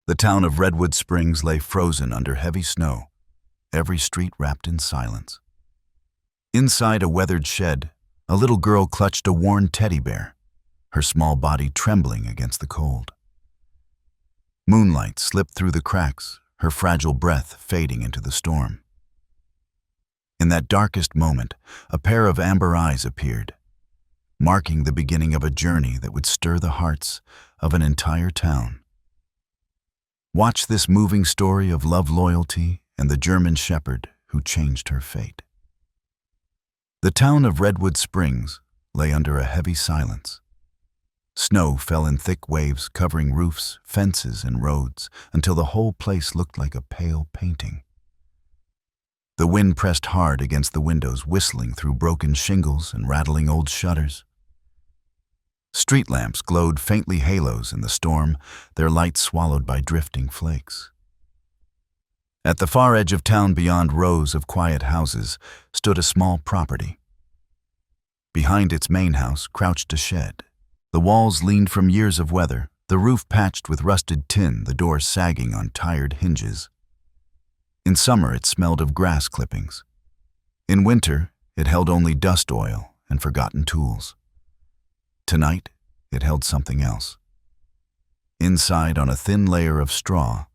The town of Redwood Springs lay frozen under heavy snow, every street wrapped in silence. Inside a weathered shed, a little girl clutched a worn teddy bear, her small body trembling against the cold. Moonlight slipped through the cracks, her fragile breath fading into the storm. In that darkest moment, a pair of amber eyes appeared, marking the beginning of a journey that would stir the hearts of an entire town. Watch this moving story of love, loyalty, and the German shepherd who changed her fate. The town of Redwood Springs lay under a heavy silence. Snow fell in thick waves, covering roofs, fences, and roads, until the whole place looked like a pale painting. The wind pressed hard against the windows, whistling through broken shingles and rattling old shutters. Street lamps glowed faintly halos in the storm, their lights swallowed by drifting flakes. At the far edge of town, beyond rows of quiet houses, stood a small property. Behind its main house crouched a shed. The walls leaned from years of weather, the roof patched with rusted tin, the doors sagging on tired hinges. In summer, it smelled of grass clippings. In winter, it held only dust oil and forgotten tools. Tonight, it held something else. Inside, on a thin layer of straw,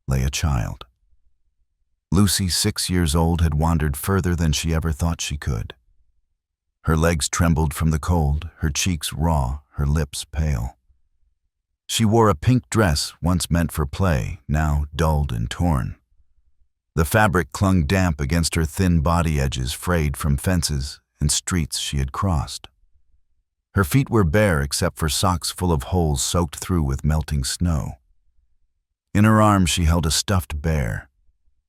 lay a child. Lucy, 6 years old, had wandered further than she ever thought she could. Her legs trembled from the cold, her cheeks raw, her lips pale. She wore a pink dress once meant for play, now dulled and torn. The fabric clung damp against her thin body, edges frayed from fences and streets she had crossed. Her feet were bare except for socks full of holes soaked through with melting snow. In her arms she held a stuffed bear.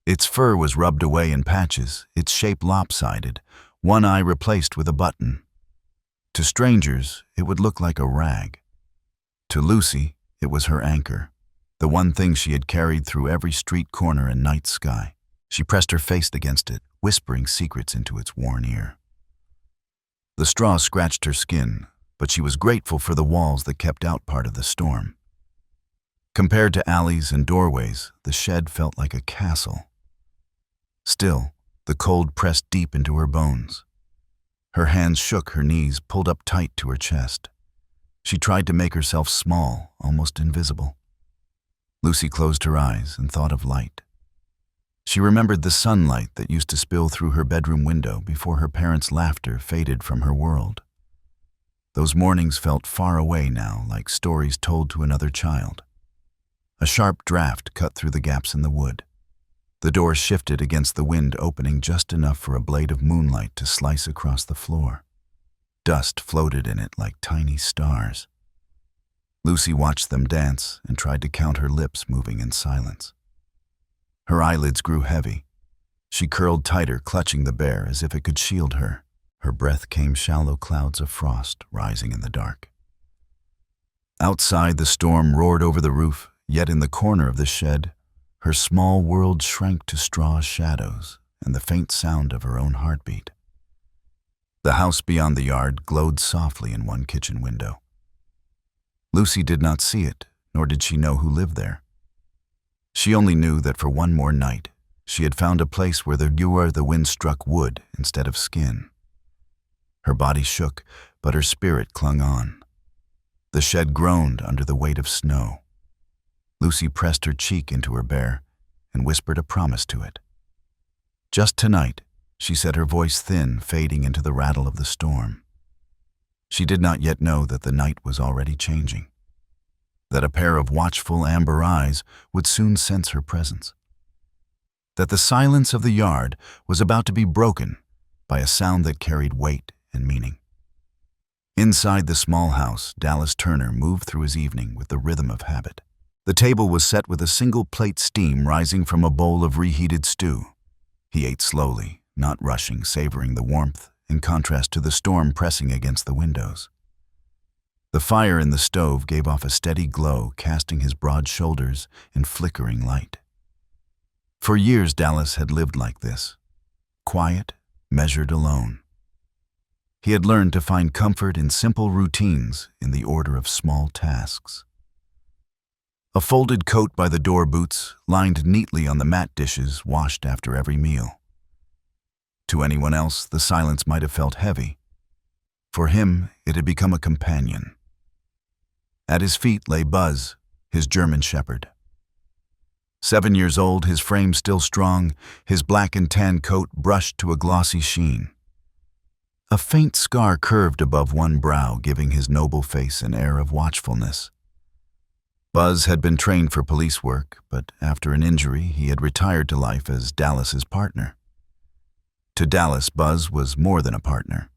Its fur was rubbed away in patches, its shape lopsided, one eye replaced with a button. To strangers, it would look like a rag. To Lucy, it was her anchor, the one thing she had carried through every street corner and night sky. She pressed her face against it, whispering secrets into its worn ear. The straw scratched her skin, but she was grateful for the walls that kept out part of the storm. Compared to alleys and doorways, the shed felt like a castle. Still, the cold pressed deep into her bones. Her hands shook, her knees pulled up tight to her chest. She tried to make herself small, almost invisible. Lucy closed her eyes and thought of light. She remembered the sunlight that used to spill through her bedroom window before her parents' laughter faded from her world. Those mornings felt far away now, like stories told to another child. A sharp draft cut through the gaps in the wood. The door shifted against the wind, opening just enough for a blade of moonlight to slice across the floor. Dust floated in it like tiny stars. Lucy watched them dance and tried to count her lips moving in silence. Her eyelids grew heavy. She curled tighter, clutching the bear as if it could shield her. Her breath came shallow clouds of frost rising in the dark. Outside, the storm roared over the roof, yet in the corner of the shed, her small world shrank to straw shadows and the faint sound of her own heartbeat. The house beyond the yard glowed softly in one kitchen window. Lucy did not see it, nor did she know who lived there. She only knew that for one more night, she had found a place where the wind struck wood instead of skin. Her body shook, but her spirit clung on. The shed groaned under the weight of snow. Lucy pressed her cheek into her bear and whispered a promise to it. Just tonight, she said, her voice thin, fading into the rattle of the storm. She did not yet know that the night was already changing, that a pair of watchful amber eyes would soon sense her presence, that the silence of the yard was about to be broken by a sound that carried weight and meaning. Inside the small house, Dallas Turner moved through his evening with the rhythm of habit. The table was set with a single plate, steam rising from a bowl of reheated stew. He ate slowly, not rushing, savoring the warmth, in contrast to the storm pressing against the windows. The fire in the stove gave off a steady glow, casting his broad shoulders in flickering light. For years, Dallas had lived like this, quiet, measured, alone. He had learned to find comfort in simple routines, in the order of small tasks. A folded coat by the door boots, lined neatly on the mat dishes washed after every meal. To anyone else, the silence might have felt heavy. For him, it had become a companion. At his feet lay Buzz, his German shepherd. 7 years old, his frame still strong, his black and tan coat brushed to a glossy sheen. A faint scar curved above one brow, giving his noble face an air of watchfulness. Buzz had been trained for police work, but after an injury, he had retired to life as Dallas's partner. To Dallas, Buzz was more than a partner.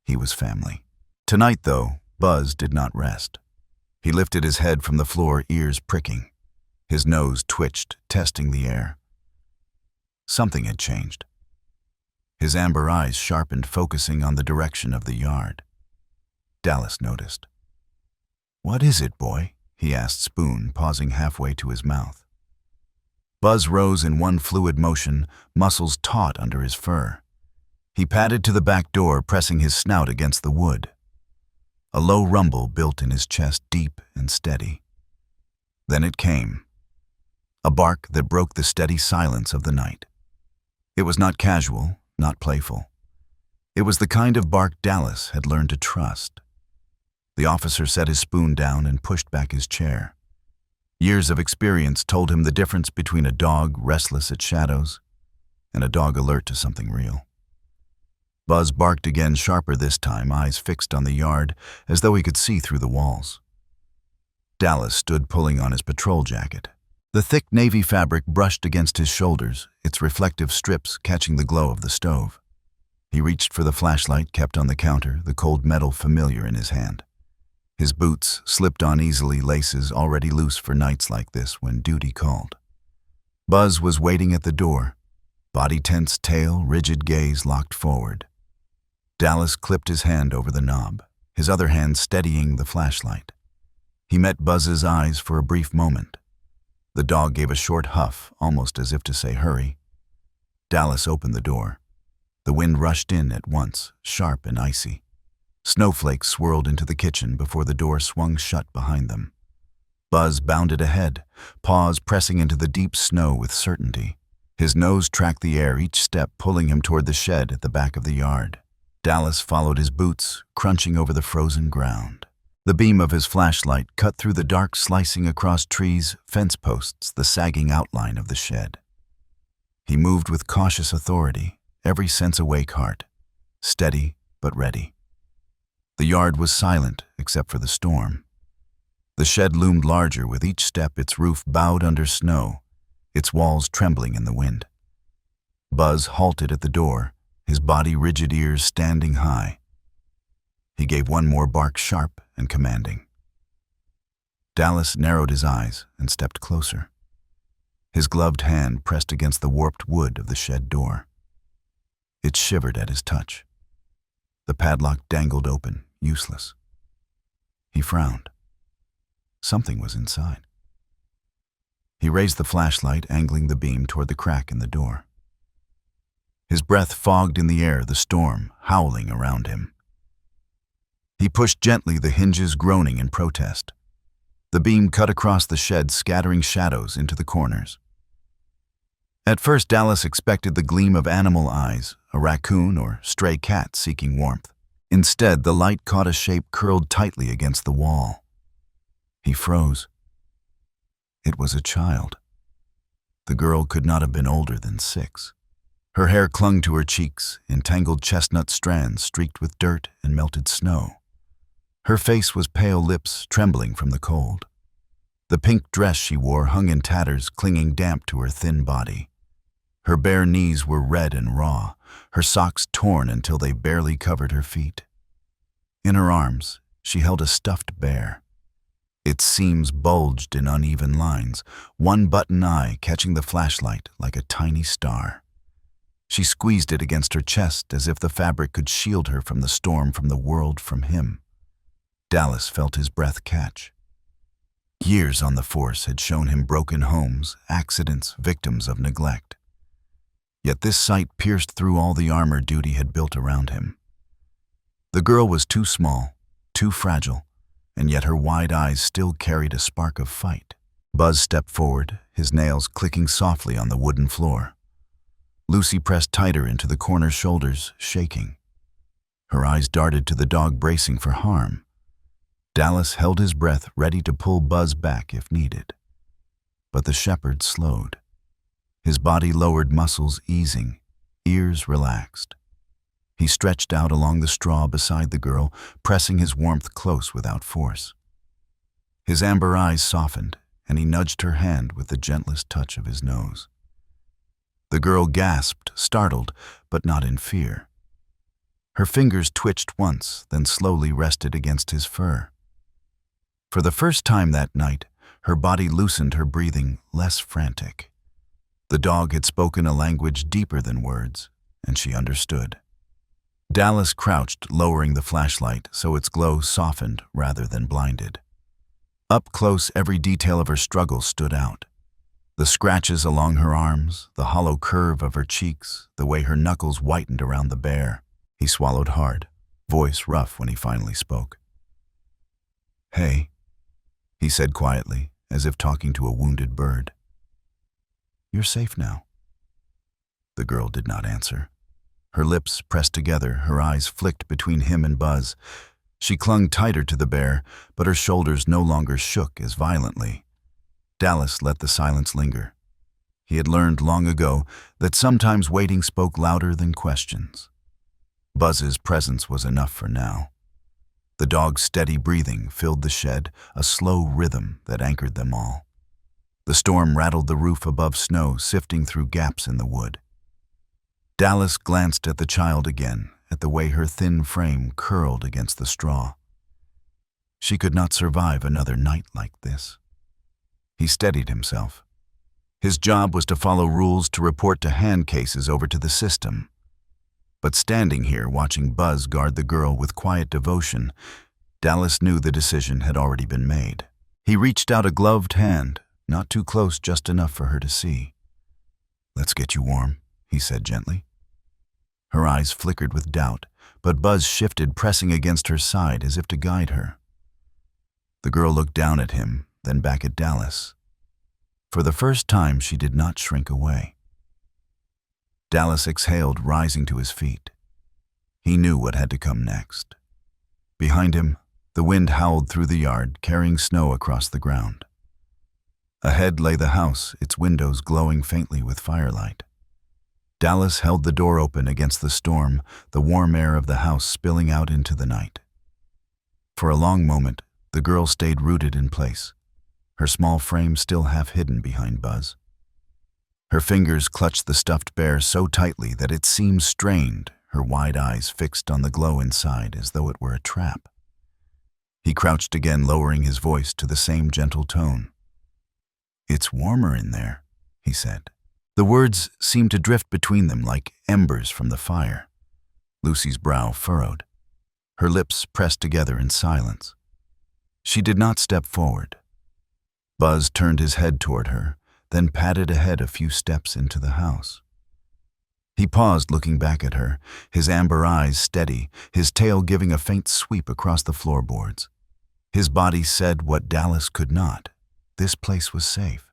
He was family. Tonight, though, Buzz did not rest. He lifted his head from the floor, ears pricking. His nose twitched, testing the air. Something had changed. His amber eyes sharpened, focusing on the direction of the yard. Dallas noticed. "What is it, boy?" he asked Spoon, pausing halfway to his mouth. Buzz rose in one fluid motion, muscles taut under his fur. He padded to the back door, pressing his snout against the wood. A low rumble built in his chest, deep and steady. Then it came. A bark that broke the steady silence of the night. It was not casual, not playful. It was the kind of bark Dallas had learned to trust. The officer set his spoon down and pushed back his chair. Years of experience told him the difference between a dog restless at shadows and a dog alert to something real. Buzz barked again, sharper this time, eyes fixed on the yard, as though he could see through the walls. Dallas stood pulling on his patrol jacket. The thick navy fabric brushed against his shoulders, its reflective strips catching the glow of the stove. He reached for the flashlight kept on the counter, the cold metal familiar in his hand. His boots slipped on easily, laces already loose for nights like this when duty called. Buzz was waiting at the door, body tense, tail, rigid gaze locked forward. Dallas clipped his hand over the knob, his other hand steadying the flashlight. He met Buzz's eyes for a brief moment. The dog gave a short huff, almost as if to say hurry. Dallas opened the door. The wind rushed in at once, sharp and icy. Snowflakes swirled into the kitchen before the door swung shut behind them. Buzz bounded ahead, paws pressing into the deep snow with certainty. His nose tracked the air, each step pulling him toward the shed at the back of the yard. Dallas followed his boots, crunching over the frozen ground. The beam of his flashlight cut through the dark, slicing across trees, fence posts, the sagging outline of the shed. He moved with cautious authority, every sense awake, heart steady but ready. The yard was silent except for the storm. The shed loomed larger with each step, its roof bowed under snow, its walls trembling in the wind. Buzz halted at the door, his body rigid, ears standing high. He gave one more bark, sharp and commanding. Dallas narrowed his eyes and stepped closer. His gloved hand pressed against the warped wood of the shed door. It shivered at his touch. The padlock dangled open, useless. He frowned. Something was inside. He raised the flashlight, angling the beam toward the crack in the door. His breath fogged in the air, the storm howling around him. He pushed gently, the hinges groaning in protest. The beam cut across the shed, scattering shadows into the corners. At first, Dallas expected the gleam of animal eyes, a raccoon or stray cat seeking warmth. Instead, the light caught a shape curled tightly against the wall. He froze. It was a child. The girl could not have been older than 6. Her hair clung to her cheeks, entangled chestnut strands streaked with dirt and melted snow. Her face was pale, lips trembling from the cold. The pink dress she wore hung in tatters, clinging damp to her thin body. Her bare knees were red and raw, her socks torn until they barely covered her feet. In her arms, she held a stuffed bear. Its seams bulged in uneven lines, one button eye catching the flashlight like a tiny star. She squeezed it against her chest as if the fabric could shield her from the storm, from the world, from him. Dallas felt his breath catch. Years on the force had shown him broken homes, accidents, victims of neglect. Yet this sight pierced through all the armor duty had built around him. The girl was too small, too fragile, and yet her wide eyes still carried a spark of fight. Buzz stepped forward, his nails clicking softly on the wooden floor. Lucy pressed tighter into the corner's shoulders, shaking. Her eyes darted to the dog bracing for harm. Dallas held his breath, ready to pull Buzz back if needed. But the shepherd slowed. His body lowered, muscles easing, ears relaxed. He stretched out along the straw beside the girl, pressing his warmth close without force. His amber eyes softened, and he nudged her hand with the gentlest touch of his nose. The girl gasped, startled, but not in fear. Her fingers twitched once, then slowly rested against his fur. For the first time that night, her body loosened, her breathing less frantic. The dog had spoken a language deeper than words, and she understood. Dallas crouched, lowering the flashlight so its glow softened rather than blinded. Up close, every detail of her struggle stood out. The scratches along her arms, the hollow curve of her cheeks, the way her knuckles whitened around the bear. He swallowed hard, voice rough when he finally spoke. "Hey," he said quietly, as if talking to a wounded bird. "You're safe now." The girl did not answer. Her lips pressed together, her eyes flicked between him and Buzz. She clung tighter to the bear, but her shoulders no longer shook as violently. Dallas let the silence linger. He had learned long ago that sometimes waiting spoke louder than questions. Buzz's presence was enough for now. The dog's steady breathing filled the shed, a slow rhythm that anchored them all. The storm rattled the roof above snow, sifting through gaps in the wood. Dallas glanced at the child again, at the way her thin frame curled against the straw. She could not survive another night like this. He steadied himself. His job was to follow rules, to report to hand cases over to the system. But standing here watching Buzz guard the girl with quiet devotion, Dallas knew the decision had already been made. He reached out a gloved hand, not too close, just enough for her to see. "Let's get you warm," he said gently. Her eyes flickered with doubt, but Buzz shifted, pressing against her side as if to guide her. The girl looked down at him, then back at Dallas. For the first time, she did not shrink away. Dallas exhaled, rising to his feet. He knew what had to come next. Behind him, the wind howled through the yard, carrying snow across the ground. Ahead lay the house, its windows glowing faintly with firelight. Dallas held the door open against the storm, the warm air of the house spilling out into the night. For a long moment, the girl stayed rooted in place, her small frame still half hidden behind Buzz. Her fingers clutched the stuffed bear so tightly that it seemed strained, her wide eyes fixed on the glow inside as though it were a trap. He crouched again, lowering his voice to the same gentle tone. "It's warmer in there," he said. The words seemed to drift between them like embers from the fire. Lucy's brow furrowed. Her lips pressed together in silence. She did not step forward. Buzz turned his head toward her, then padded ahead a few steps into the house. He paused, looking back at her, his amber eyes steady, his tail giving a faint sweep across the floorboards. His body said what Dallas could not. This place was safe.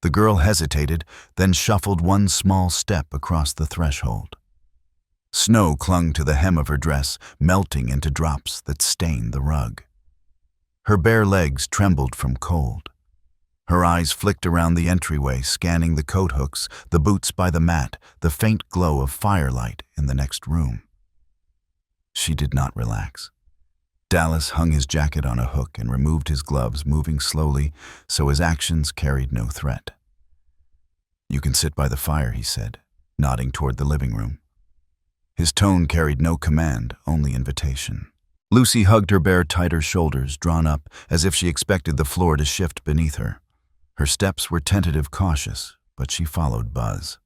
The girl hesitated, then shuffled one small step across the threshold. Snow clung to the hem of her dress, melting into drops that stained the rug. Her bare legs trembled from cold. Her eyes flicked around the entryway, scanning the coat hooks, the boots by the mat, the faint glow of firelight in the next room. She did not relax. Dallas hung his jacket on a hook and removed his gloves, moving slowly so his actions carried no threat. "You can sit by the fire," he said, nodding toward the living room. His tone carried no command, only invitation. Lucy hugged her bear tighter, shoulders drawn up as if she expected the floor to shift beneath her. Her steps were tentative, cautious, but she followed Buzz.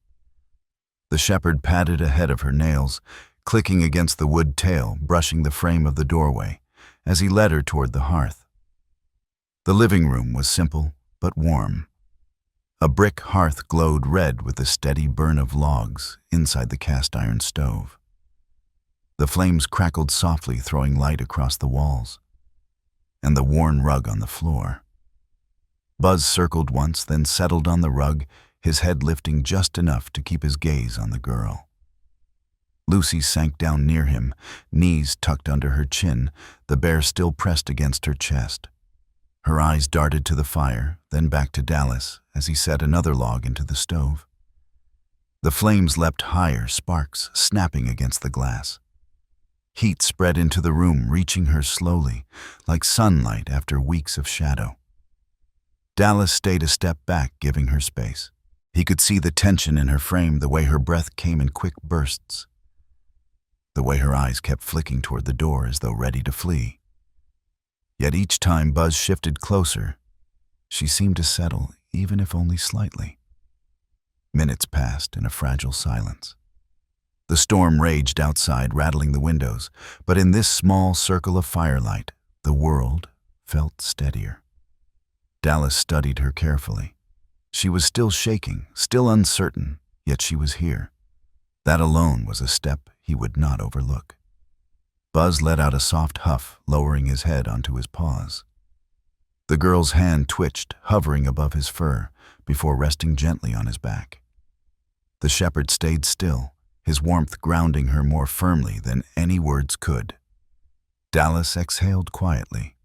The shepherd padded ahead of her, nails clicking against the wood tail, brushing the frame of the doorway as he led her toward the hearth. The living room was simple but warm. A brick hearth glowed red with the steady burn of logs inside the cast-iron stove. The flames crackled softly, throwing light across the walls and the worn rug on the floor. Buzz circled once, then settled on the rug, his head lifting just enough to keep his gaze on the girl. Lucy sank down near him, knees tucked under her chin, the bear still pressed against her chest. Her eyes darted to the fire, then back to Dallas as he set another log into the stove. The flames leapt higher, sparks snapping against the glass. Heat spread into the room, reaching her slowly, like sunlight after weeks of shadow. Dallas stayed a step back, giving her space. He could see the tension in her frame, the way her breath came in quick bursts, the way her eyes kept flicking toward the door as though ready to flee. Yet each time Buzz shifted closer, she seemed to settle, even if only slightly. Minutes passed in a fragile silence. The storm raged outside, rattling the windows, but in this small circle of firelight, the world felt steadier. Dallas studied her carefully. She was still shaking, still uncertain, yet she was here. That alone was a step he would not overlook. Buzz let out a soft huff, lowering his head onto his paws. The girl's hand twitched, hovering above his fur, before resting gently on his back. The shepherd stayed still, his warmth grounding her more firmly than any words could. Dallas exhaled quietly.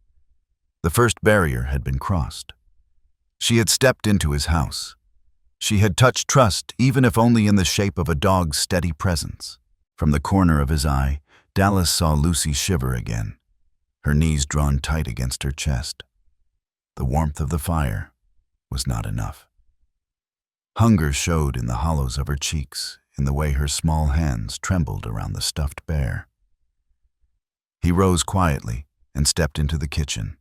The first barrier had been crossed. She had stepped into his house. She had touched trust, even if only in the shape of a dog's steady presence. From the corner of his eye, Dallas saw Lucy shiver again, her knees drawn tight against her chest. The warmth of the fire was not enough. Hunger showed in the hollows of her cheeks, in the way her small hands trembled around the stuffed bear. He rose quietly and stepped into the kitchen.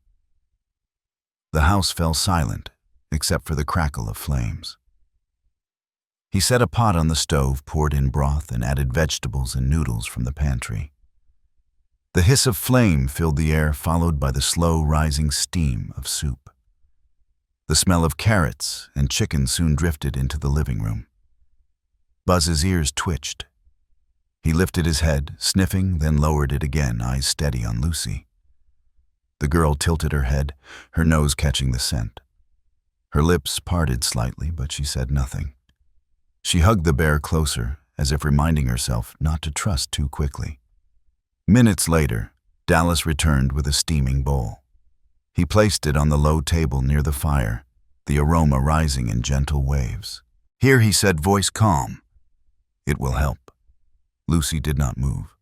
The house fell silent, except for the crackle of flames. He set a pot on the stove, poured in broth, and added vegetables and noodles from the pantry. The hiss of flame filled the air, followed by the slow rising steam of soup. The smell of carrots and chicken soon drifted into the living room. Buzz's ears twitched. He lifted his head, sniffing, then lowered it again, eyes steady on Lucy. The girl tilted her head, her nose catching the scent. Her lips parted slightly, but she said nothing. She hugged the bear closer, as if reminding herself not to trust too quickly. Minutes later, Dallas returned with a steaming bowl. He placed it on the low table near the fire, the aroma rising in gentle waves. "Here," he said, voice calm. "It will help." Lucy did not move.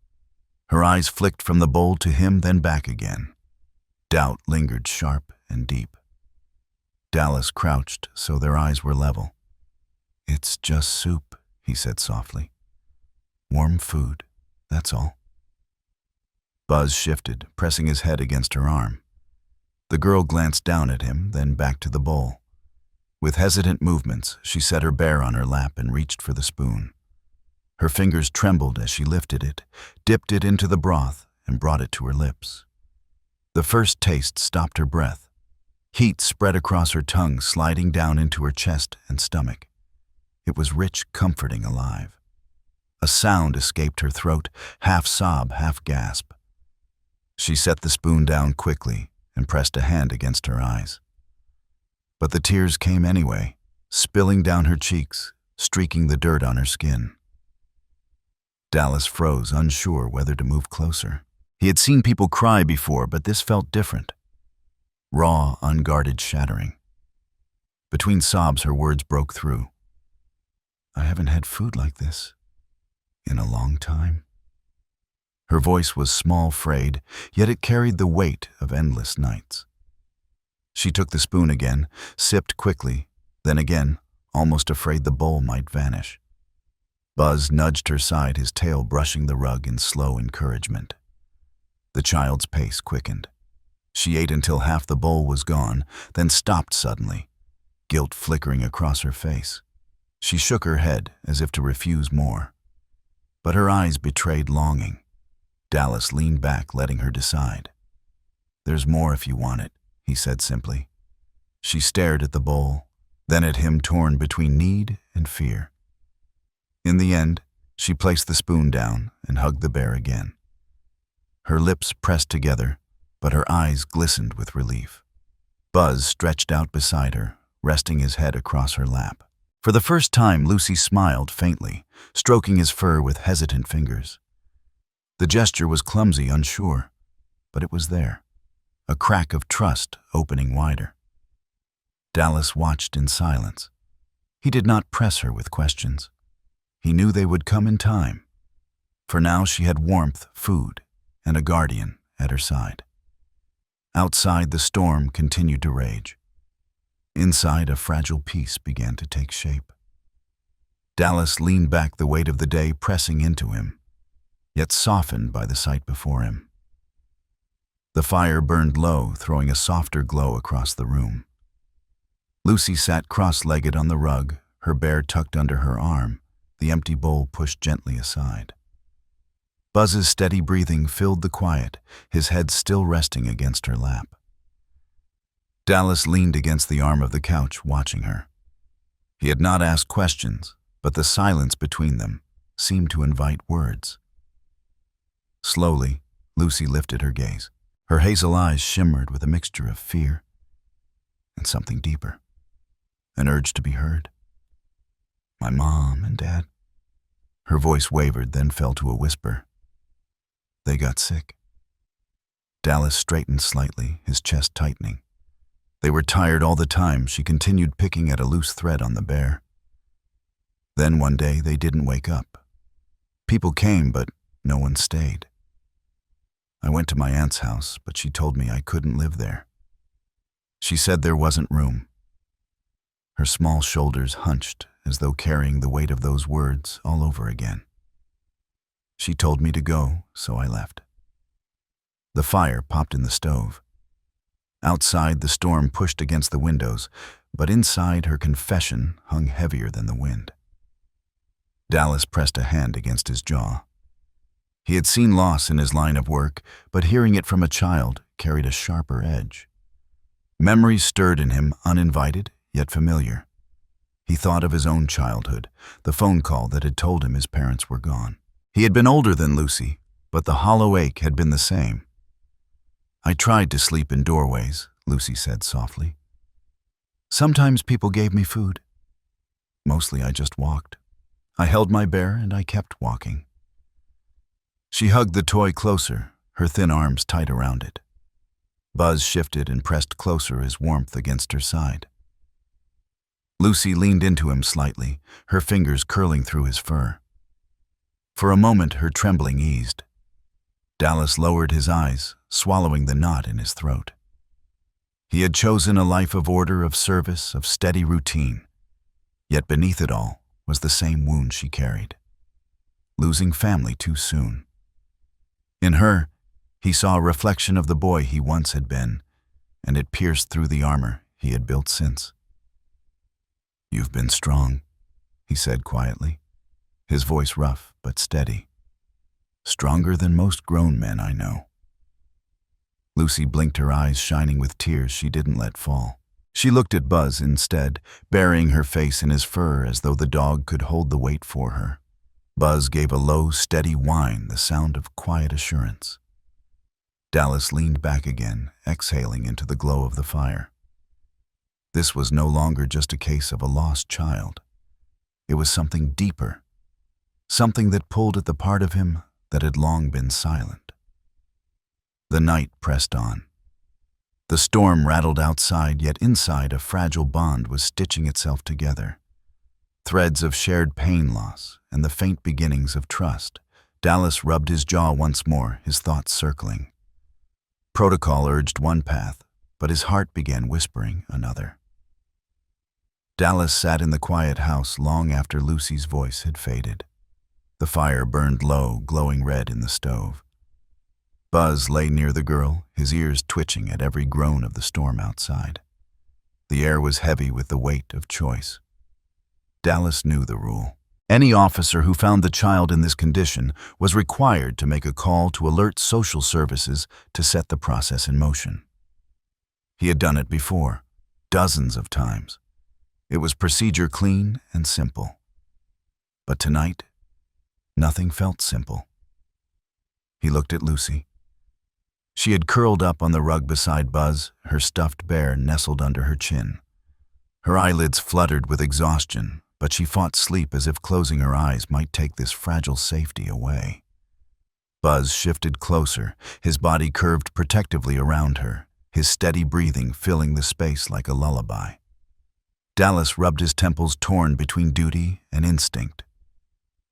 Her eyes flicked from the bowl to him, then back again. Doubt lingered sharp and deep. Dallas crouched so their eyes were level. "It's just soup," he said softly. "Warm food, that's all." Buzz shifted, pressing his head against her arm. The girl glanced down at him, then back to the bowl. With hesitant movements, she set her bear on her lap and reached for the spoon. Her fingers trembled as she lifted it, dipped it into the broth, and brought it to her lips. The first taste stopped her breath. Heat spread across her tongue, sliding down into her chest and stomach. It was rich, comforting, alive. A sound escaped her throat, half sob, half gasp. She set the spoon down quickly and pressed a hand against her eyes. But the tears came anyway, spilling down her cheeks, streaking the dirt on her skin. Dallas froze, unsure whether to move closer. He had seen people cry before, but this felt different. Raw, unguarded shattering. Between sobs, her words broke through. "I haven't had food like this in a long time." Her voice was small, frayed, yet it carried the weight of endless nights. She took the spoon again, sipped quickly, then again, almost afraid the bowl might vanish. Buzz nudged her side, his tail brushing the rug in slow encouragement. The child's pace quickened. She ate until half the bowl was gone, then stopped suddenly, guilt flickering across her face. She shook her head as if to refuse more. But her eyes betrayed longing. Dallas leaned back, letting her decide. "There's more if you want it," he said simply. She stared at the bowl, then at him, torn between need and fear. In the end, she placed the spoon down and hugged the bear again. Her lips pressed together, but her eyes glistened with relief. Buzz stretched out beside her, resting his head across her lap. For the first time, Lucy smiled faintly, stroking his fur with hesitant fingers. The gesture was clumsy, unsure, but it was there, a crack of trust opening wider. Dallas watched in silence. He did not press her with questions. He knew they would come in time. For now she had warmth, food, and a guardian at her side. Outside, the storm continued to rage. Inside, a fragile peace began to take shape. Dallas leaned back, the weight of the day pressing into him, yet softened by the sight before him. The fire burned low, throwing a softer glow across the room. Lucy sat cross-legged on the rug, her bear tucked under her arm, the empty bowl pushed gently aside. Buzz's steady breathing filled the quiet, his head still resting against her lap. Dallas leaned against the arm of the couch, watching her. He had not asked questions, but the silence between them seemed to invite words. Slowly, Lucy lifted her gaze. Her hazel eyes shimmered with a mixture of fear and something deeper, an urge to be heard. "My mom and dad." Her voice wavered, then fell to a whisper. "They got sick." Dallas straightened slightly, his chest tightening. They were tired all the time. She continued picking at a loose thread on the bear. Then one day they didn't wake up. People came, but no one stayed. I went to my aunt's house, but she told me I couldn't live there. She said there wasn't room. Her small shoulders hunched as though carrying the weight of those words all over again. She told me to go, so I left. The fire popped in the stove. Outside, the storm pushed against the windows, but inside, her confession hung heavier than the wind. Dallas pressed a hand against his jaw. He had seen loss in his line of work, but hearing it from a child carried a sharper edge. Memories stirred in him, uninvited, yet familiar. He thought of his own childhood, the phone call that had told him his parents were gone. He had been older than Lucy, but the hollow ache had been the same. "I tried to sleep in doorways," Lucy said softly. "Sometimes people gave me food. Mostly I just walked. I held my bear and I kept walking." She hugged the toy closer, her thin arms tight around it. Buzz shifted and pressed closer, his warmth against her side. Lucy leaned into him slightly, her fingers curling through his fur. For a moment, her trembling eased. Dallas lowered his eyes, swallowing the knot in his throat. He had chosen a life of order, of service, of steady routine. Yet beneath it all was the same wound she carried. Losing family too soon. In her, he saw a reflection of the boy he once had been, and it pierced through the armor he had built since. "You've been strong," he said quietly, his voice rough but steady. "Stronger than most grown men I know." Lucy blinked, her eyes shining with tears she didn't let fall. She looked at Buzz instead, burying her face in his fur as though the dog could hold the weight for her. Buzz gave a low, steady whine, the sound of quiet assurance. Dallas leaned back again, exhaling into the glow of the fire. This was no longer just a case of a lost child. It was something deeper, something that pulled at the part of him that had long been silent. The night pressed on. The storm rattled outside, yet inside a fragile bond was stitching itself together. Threads of shared pain loss and the faint beginnings of trust. Dallas rubbed his jaw once more, his thoughts circling. Protocol urged one path, but his heart began whispering another. Dallas sat in the quiet house long after Lucy's voice had faded. The fire burned low, glowing red in the stove. Buzz lay near the girl, his ears twitching at every groan of the storm outside. The air was heavy with the weight of choice. Dallas knew the rule. Any officer who found the child in this condition was required to make a call to alert social services to set the process in motion. He had done it before, dozens of times. It was procedure clean and simple. But tonight, nothing felt simple. He looked at Lucy. She had curled up on the rug beside Buzz, her stuffed bear nestled under her chin. Her eyelids fluttered with exhaustion, but she fought sleep as if closing her eyes might take this fragile safety away. Buzz shifted closer, his body curved protectively around her, his steady breathing filling the space like a lullaby. Dallas rubbed his temples torn between duty and instinct.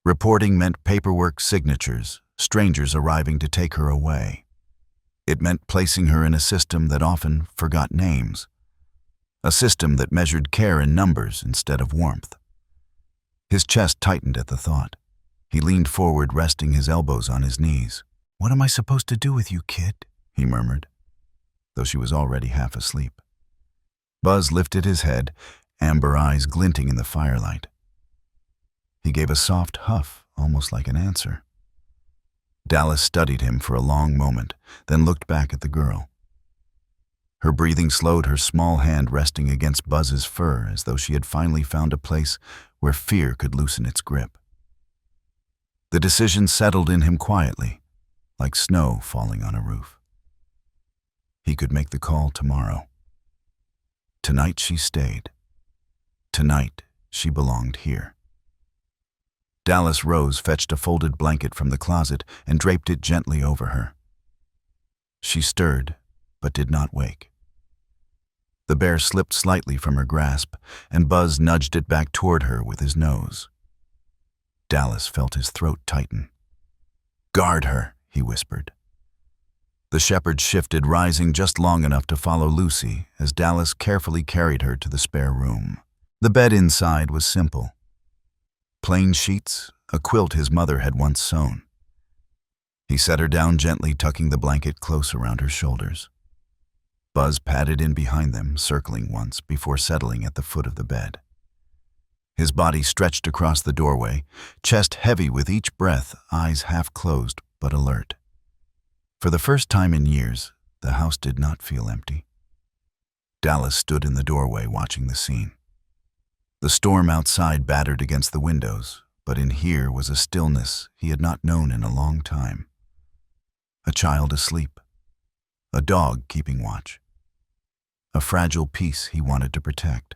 Reporting meant paperwork signatures, strangers arriving to take her away. It meant placing her in a system that often forgot names, a system that measured care in numbers instead of warmth. His chest tightened at the thought. He leaned forward, resting his elbows on his knees. "What am I supposed to do with you, kid?" he murmured, though she was already half asleep. Buzz lifted his head, amber eyes glinting in the firelight. He gave a soft huff, almost like an answer. Dallas studied him for a long moment, then looked back at the girl. Her breathing slowed, her small hand resting against Buzz's fur as though she had finally found a place where fear could loosen its grip. The decision settled in him quietly, like snow falling on a roof. He could make the call tomorrow. Tonight she stayed. Tonight she belonged here. Dallas rose, fetched a folded blanket from the closet, and draped it gently over her. She stirred, but did not wake. The bear slipped slightly from her grasp, and Buzz nudged it back toward her with his nose. Dallas felt his throat tighten. "Guard her," he whispered. The shepherd shifted, rising just long enough to follow Lucy as Dallas carefully carried her to the spare room. The bed inside was simple. Plain sheets, a quilt his mother had once sewn. He set her down gently, tucking the blanket close around her shoulders. Buzz padded in behind them, circling once before settling at the foot of the bed. His body stretched across the doorway, chest heavy with each breath, eyes half closed but alert. For the first time in years, the house did not feel empty. Dallas stood in the doorway watching the scene. The storm outside battered against the windows, but in here was a stillness he had not known in a long time. A child asleep. A dog keeping watch. A fragile piece he wanted to protect.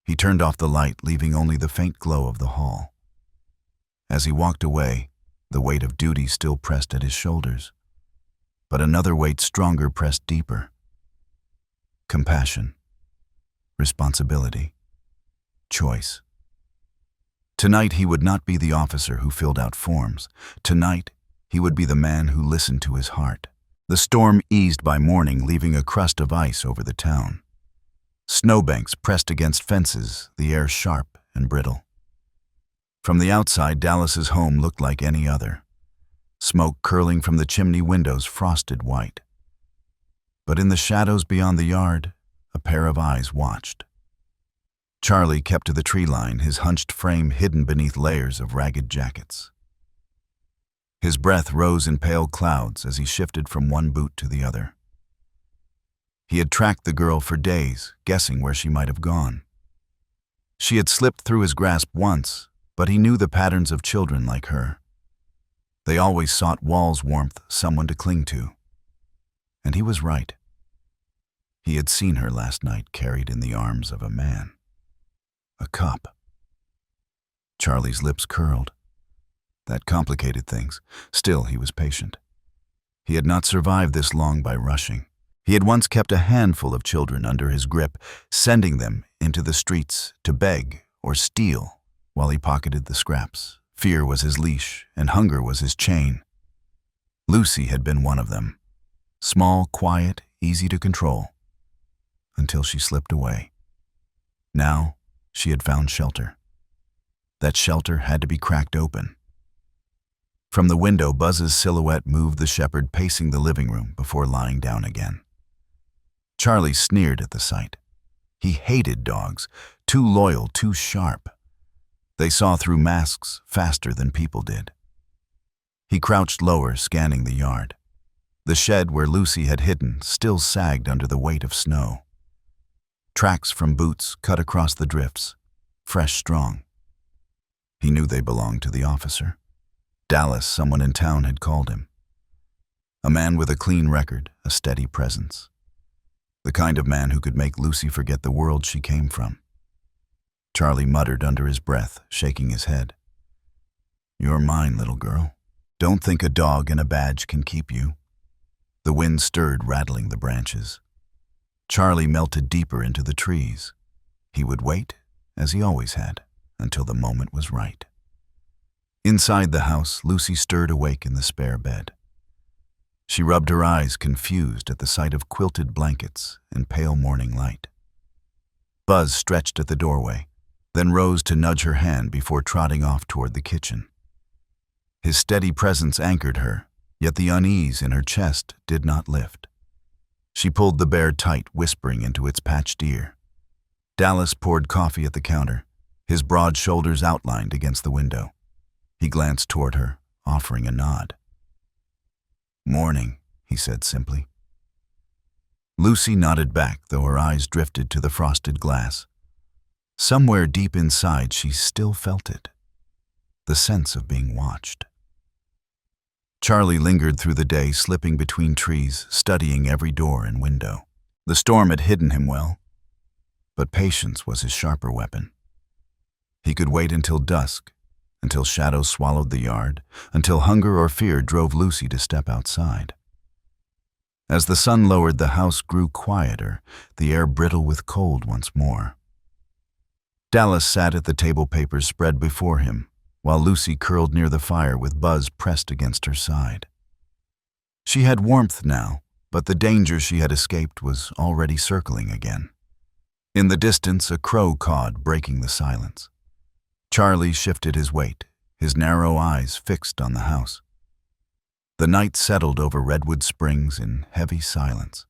He turned off the light, leaving only the faint glow of the hall. As he walked away, the weight of duty still pressed at his shoulders, but another weight stronger pressed deeper. Compassion. Responsibility. Choice. Tonight he would not be the officer who filled out forms. Tonight he would be the man who listened to his heart. The storm eased by morning, leaving a crust of ice over the town. Snowbanks pressed against fences, the air sharp and brittle. From the outside, Dallas's home looked like any other. Smoke curling from the chimney windows, frosted white. But in the shadows beyond the yard, a pair of eyes watched. Charlie kept to the tree line, his hunched frame hidden beneath layers of ragged jackets. His breath rose in pale clouds as he shifted from one boot to the other. He had tracked the girl for days, guessing where she might have gone. She had slipped through his grasp once, but he knew the patterns of children like her. They always sought walls, warmth, someone to cling to. And he was right. He had seen her last night carried in the arms of a man. A cop. Charlie's lips curled. That complicated things. Still, he was patient. He had not survived this long by rushing. He had once kept a handful of children under his grip, sending them into the streets to beg or steal while he pocketed the scraps. Fear was his leash, and hunger was his chain. Lucy had been one of them. Small, quiet, easy to control. Until she slipped away. Now, she had found shelter. That shelter had to be cracked open. From the window, Buzz's silhouette moved the shepherd pacing the living room before lying down again. Charlie sneered at the sight. He hated dogs, too loyal, too sharp. They saw through masks faster than people did. He crouched lower, scanning the yard. The shed where Lucy had hidden still sagged under the weight of snow. Tracks from boots cut across the drifts, fresh, strong. He knew they belonged to the officer. Dallas, someone in town, had called him. A man with a clean record, a steady presence. The kind of man who could make Lucy forget the world she came from. Charlie muttered under his breath, shaking his head. "You're mine, little girl. Don't think a dog and a badge can keep you." The wind stirred, rattling the branches. Charlie melted deeper into the trees. He would wait, as he always had, until the moment was right. Inside the house, Lucy stirred awake in the spare bed. She rubbed her eyes, confused at the sight of quilted blankets and pale morning light. Buzz stretched at the doorway, then rose to nudge her hand before trotting off toward the kitchen. His steady presence anchored her, yet the unease in her chest did not lift. She pulled the bear tight, whispering into its patched ear. Dallas poured coffee at the counter, his broad shoulders outlined against the window. He glanced toward her, offering a nod. "Morning," he said simply. Lucy nodded back, though her eyes drifted to the frosted glass. Somewhere deep inside, she still felt it, the sense of being watched. Charlie lingered through the day, slipping between trees, studying every door and window. The storm had hidden him well, but patience was his sharper weapon. He could wait until dusk, until shadows swallowed the yard, until hunger or fear drove Lucy to step outside. As the sun lowered, the house grew quieter, the air brittle with cold once more. Dallas sat at the table, papers spread before him, while Lucy curled near the fire with Buzz pressed against her side. She had warmth now, but the danger she had escaped was already circling again. In the distance, a crow cawed, breaking the silence. Charlie shifted his weight, his narrow eyes fixed on the house. The night settled over Redwood Springs in heavy silence.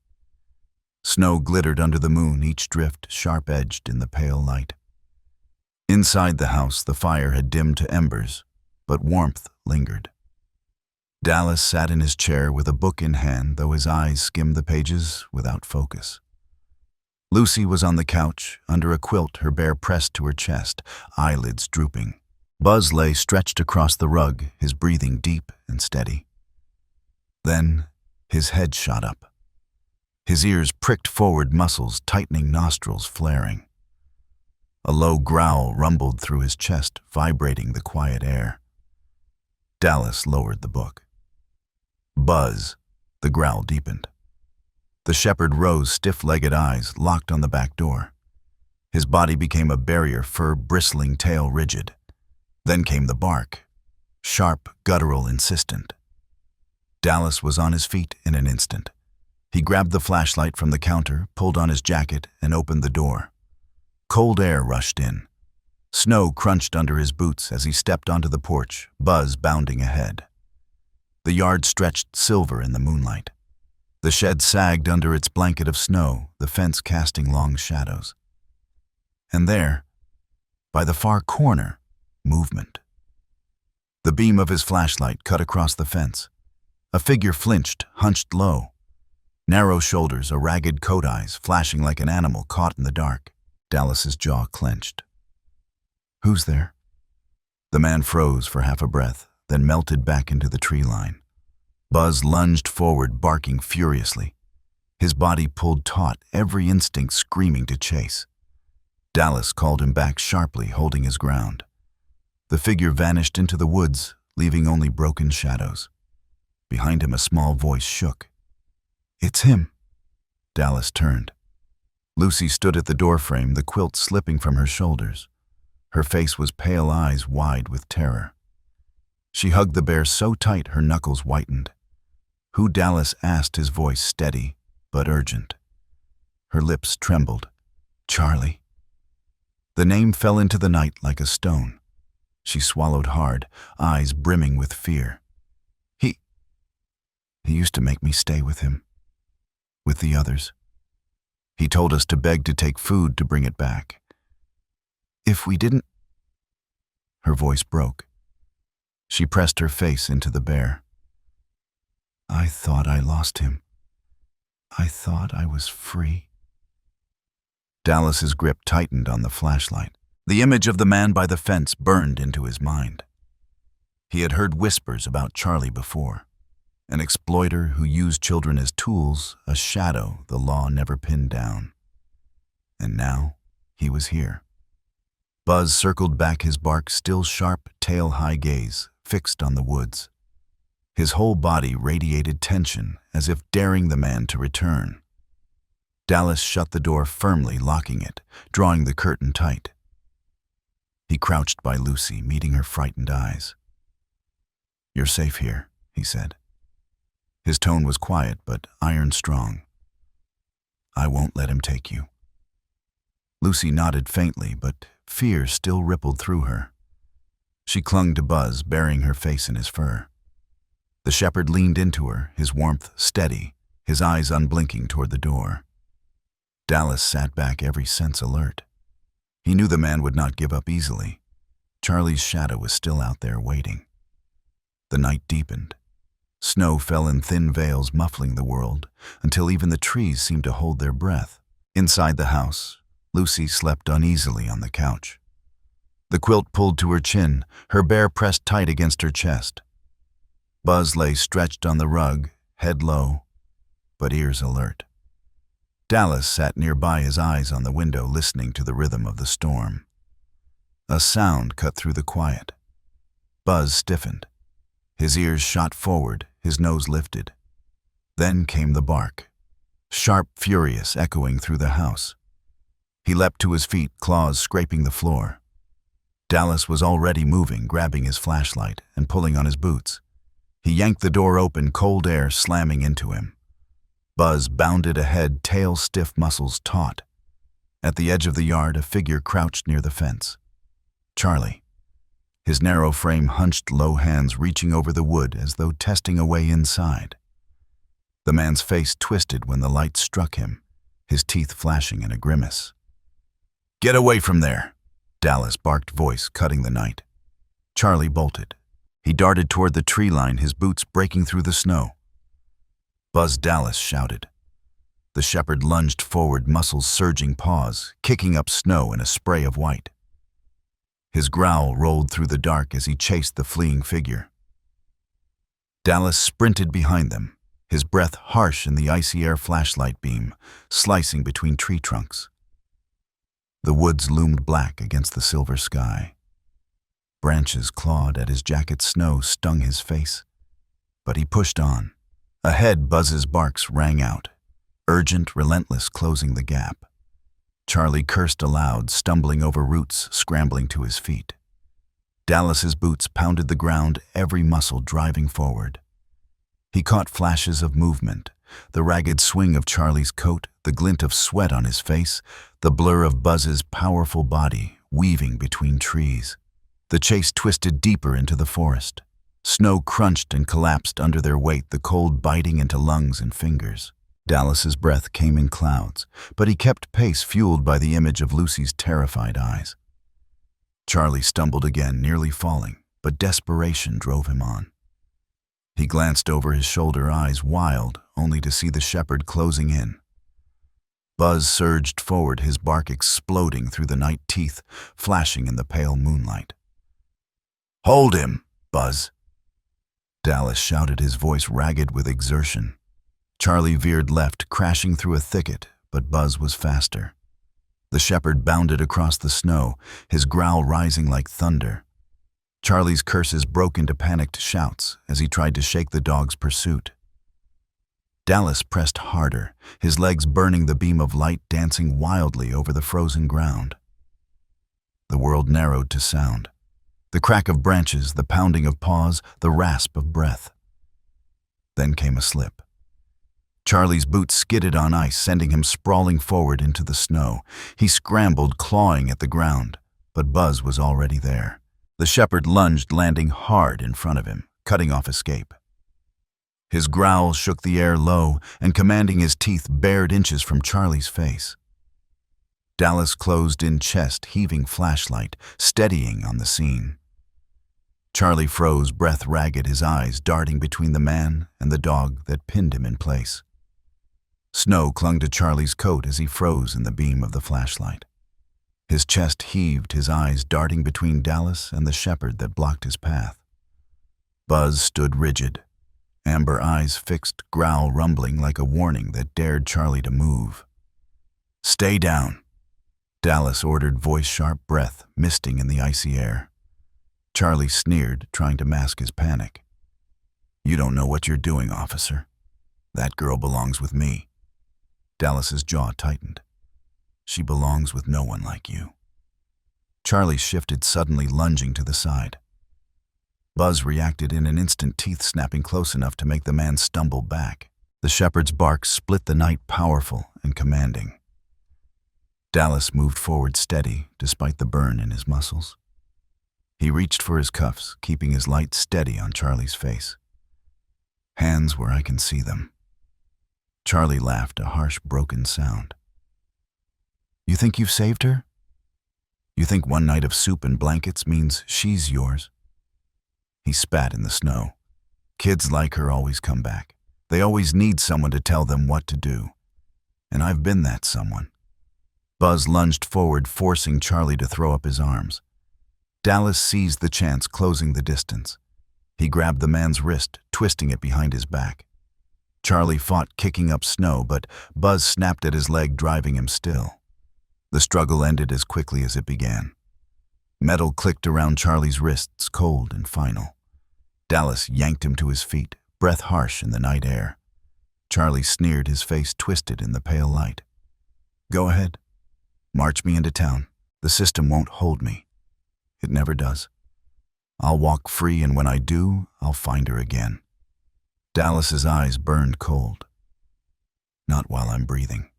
Snow glittered under the moon, each drift sharp-edged in the pale light. Inside the house, the fire had dimmed to embers, but warmth lingered. Dallas sat in his chair with a book in hand, though his eyes skimmed the pages without focus. Lucy was on the couch, under a quilt, her bare pressed to her chest, eyelids drooping. Buzz lay stretched across the rug, his breathing deep and steady. Then his head shot up. His ears pricked forward, muscles tightening, nostrils flaring. A low growl rumbled through his chest, vibrating the quiet air. Dallas lowered the book. "Buzz," the growl deepened. The shepherd rose, stiff-legged eyes locked on the back door. His body became a barrier, fur bristling, tail rigid. Then came the bark, sharp, guttural, insistent. Dallas was on his feet in an instant. He grabbed the flashlight from the counter, pulled on his jacket, and opened the door. Cold air rushed in. Snow crunched under his boots as he stepped onto the porch, Buzz bounding ahead. The yard stretched silver in the moonlight. The shed sagged under its blanket of snow, the fence casting long shadows. And there, by the far corner, movement. The beam of his flashlight cut across the fence. A figure flinched, hunched low. Narrow shoulders, a ragged coat, eyes flashing like an animal caught in the dark. Dallas's jaw clenched. "Who's there?" The man froze for half a breath, then melted back into the tree line. Buzz lunged forward, barking furiously. His body pulled taut, every instinct screaming to chase. Dallas called him back sharply, holding his ground. The figure vanished into the woods, leaving only broken shadows. Behind him, a small voice shook. "It's him." Dallas turned. Lucy stood at the doorframe, the quilt slipping from her shoulders. Her face was pale, eyes wide with terror. She hugged the bear so tight her knuckles whitened. "Who?" Dallas asked, his voice steady but urgent. Her lips trembled. "Charlie." The name fell into the night like a stone. She swallowed hard, eyes brimming with fear. He used to make me stay with him, with the others. He told us to beg to take food to bring it back. If we didn't..." Her voice broke. She pressed her face into the bear. "I thought I lost him. I thought I was free." Dallas's grip tightened on the flashlight. The image of the man by the fence burned into his mind. He had heard whispers about Charlie before, An exploiter who used children as tools, a shadow the law never pinned down. And now, he was here. Buzz circled back, his bark still sharp, tail-high gaze, fixed on the woods. His whole body radiated tension, as if daring the man to return. Dallas shut the door firmly, locking it, drawing the curtain tight. He crouched by Lucy, meeting her frightened eyes. "You're safe here," he said. His tone was quiet but iron-strong. "I won't let him take you." Lucy nodded faintly, but fear still rippled through her. She clung to Buzz, burying her face in his fur. The shepherd leaned into her, his warmth steady, his eyes unblinking toward the door. Dallas sat back, every sense alert. He knew the man would not give up easily. Charlie's shadow was still out there waiting. The night deepened. Snow fell in thin veils, muffling the world, until even the trees seemed to hold their breath. Inside the house, Lucy slept uneasily on the couch. The quilt pulled to her chin, her bear pressed tight against her chest. Buzz lay stretched on the rug, head low, but ears alert. Dallas sat nearby, his eyes on the window, listening to the rhythm of the storm. A sound cut through the quiet. Buzz stiffened. His ears shot forward, his nose lifted. Then came the bark, sharp, furious, echoing through the house. He leapt to his feet, claws scraping the floor. Dallas was already moving, grabbing his flashlight and pulling on his boots. He yanked the door open, cold air slamming into him. Buzz bounded ahead, tail stiff, muscles taut. At the edge of the yard, a figure crouched near the fence. Charlie. His narrow frame hunched, low hands reaching over the wood as though testing a way inside. The man's face twisted when the light struck him, his teeth flashing in a grimace. "Get away from there!" Dallas' barked voice cutting the night. Charlie bolted. He darted toward the tree line, his boots breaking through the snow. "Buzz!" Dallas shouted. The shepherd lunged forward, muscles surging, paws, kicking up snow in a spray of white. His growl rolled through the dark as he chased the fleeing figure. Dallas sprinted behind them, his breath harsh in the icy air, flashlight beam slicing between tree trunks. The woods loomed black against the silver sky. Branches clawed at his jacket, snow stung his face. But he pushed on. Ahead, Buzz's barks rang out, urgent, relentless, closing the gap. Charlie cursed aloud, stumbling over roots, scrambling to his feet. Dallas's boots pounded the ground, every muscle driving forward. He caught flashes of movement, the ragged swing of Charlie's coat, the glint of sweat on his face, the blur of Buzz's powerful body weaving between trees. The chase twisted deeper into the forest. Snow crunched and collapsed under their weight, the cold biting into lungs and fingers. Dallas's breath came in clouds, but he kept pace, fueled by the image of Lucy's terrified eyes. Charlie stumbled again, nearly falling, but desperation drove him on. He glanced over his shoulder, eyes wild, only to see the shepherd closing in. Buzz surged forward, his bark exploding through the night, teeth flashing in the pale moonlight. "Hold him, Buzz!" Dallas shouted, his voice ragged with exertion. Charlie veered left, crashing through a thicket, but Buzz was faster. The shepherd bounded across the snow, his growl rising like thunder. Charlie's curses broke into panicked shouts as he tried to shake the dog's pursuit. Dallas pressed harder, his legs burning the beam of light, dancing wildly over the frozen ground. The world narrowed to sound. The crack of branches, the pounding of paws, the rasp of breath. Then came a slip. Charlie's boots skidded on ice, sending him sprawling forward into the snow. He scrambled, clawing at the ground, but Buzz was already there. The shepherd lunged, landing hard in front of him, cutting off escape. His growl shook the air low, and commanding, his teeth bared inches from Charlie's face. Dallas closed in, chest heaving, flashlight steadying on the scene. Charlie froze, breath ragged, his eyes darting between the man and the dog that pinned him in place. Snow clung to Charlie's coat as he froze in the beam of the flashlight. His chest heaved, his eyes darting between Dallas and the shepherd that blocked his path. Buzz stood rigid, amber eyes fixed, growl rumbling like a warning that dared Charlie to move. "Stay down," Dallas ordered, voice sharp, breath misting in the icy air. Charlie sneered, trying to mask his panic. "You don't know what you're doing, officer. That girl belongs with me." Dallas's jaw tightened. "She belongs with no one like you." Charlie shifted, suddenly lunging to the side. Buzz reacted in an instant, teeth snapping close enough to make the man stumble back. The shepherd's bark split the night, powerful and commanding. Dallas moved forward, steady, despite the burn in his muscles. He reached for his cuffs, keeping his light steady on Charlie's face. "Hands where I can see them." Charlie laughed, a harsh, broken sound. "You think you've saved her? You think one night of soup and blankets means she's yours?" He spat in the snow. "Kids like her always come back. They always need someone to tell them what to do. And I've been that someone." Buzz lunged forward, forcing Charlie to throw up his arms. Dallas seized the chance, closing the distance. He grabbed the man's wrist, twisting it behind his back. Charlie fought, kicking up snow, but Buzz snapped at his leg, driving him still. The struggle ended as quickly as it began. Metal clicked around Charlie's wrists, cold and final. Dallas yanked him to his feet, breath harsh in the night air. Charlie sneered, his face twisted in the pale light. "Go ahead. March me into town. The system won't hold me. It never does. I'll walk free, and when I do, I'll find her again." Dallas's eyes burned cold. "Not while I'm breathing."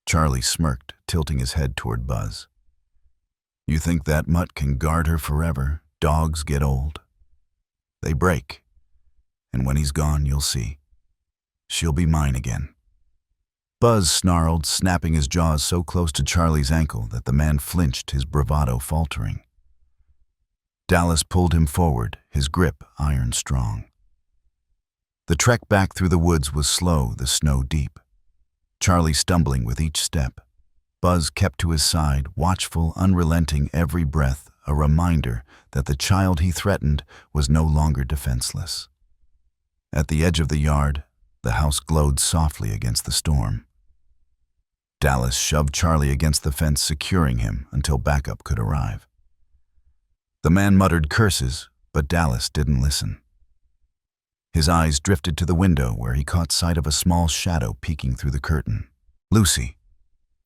Charlie smirked, tilting his head toward Buzz. "You think that mutt can guard her forever? Dogs get old. They break. And when he's gone, you'll see. She'll be mine again." Buzz snarled, snapping his jaws so close to Charlie's ankle that the man flinched, his bravado faltering. Dallas pulled him forward, his grip iron strong. The trek back through the woods was slow, the snow deep. Charlie stumbling with each step. Buzz kept to his side, watchful, unrelenting, every breath a reminder that the child he threatened was no longer defenseless. At the edge of the yard, the house glowed softly against the storm. Dallas shoved Charlie against the fence, securing him until backup could arrive. The man muttered curses, but Dallas didn't listen. His eyes drifted to the window, where he caught sight of a small shadow peeking through the curtain. Lucy.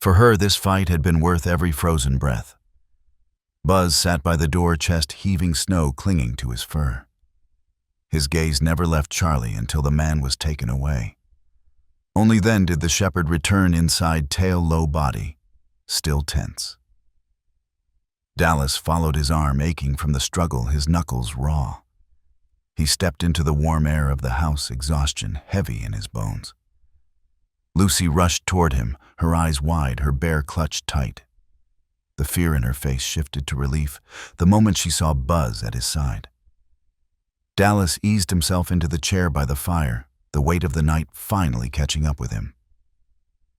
For her, this fight had been worth every frozen breath. Buzz sat by the door, chest heaving, snow clinging to his fur. His gaze never left Charlie until the man was taken away. Only then did the shepherd return inside, tail low, body still tense. Dallas followed his arm, aching from the struggle, his knuckles raw. He stepped into the warm air of the house, exhaustion heavy in his bones. Lucy rushed toward him, her eyes wide, her bear clutched tight. The fear in her face shifted to relief the moment she saw Buzz at his side. Dallas eased himself into the chair by the fire, the weight of the night finally catching up with him.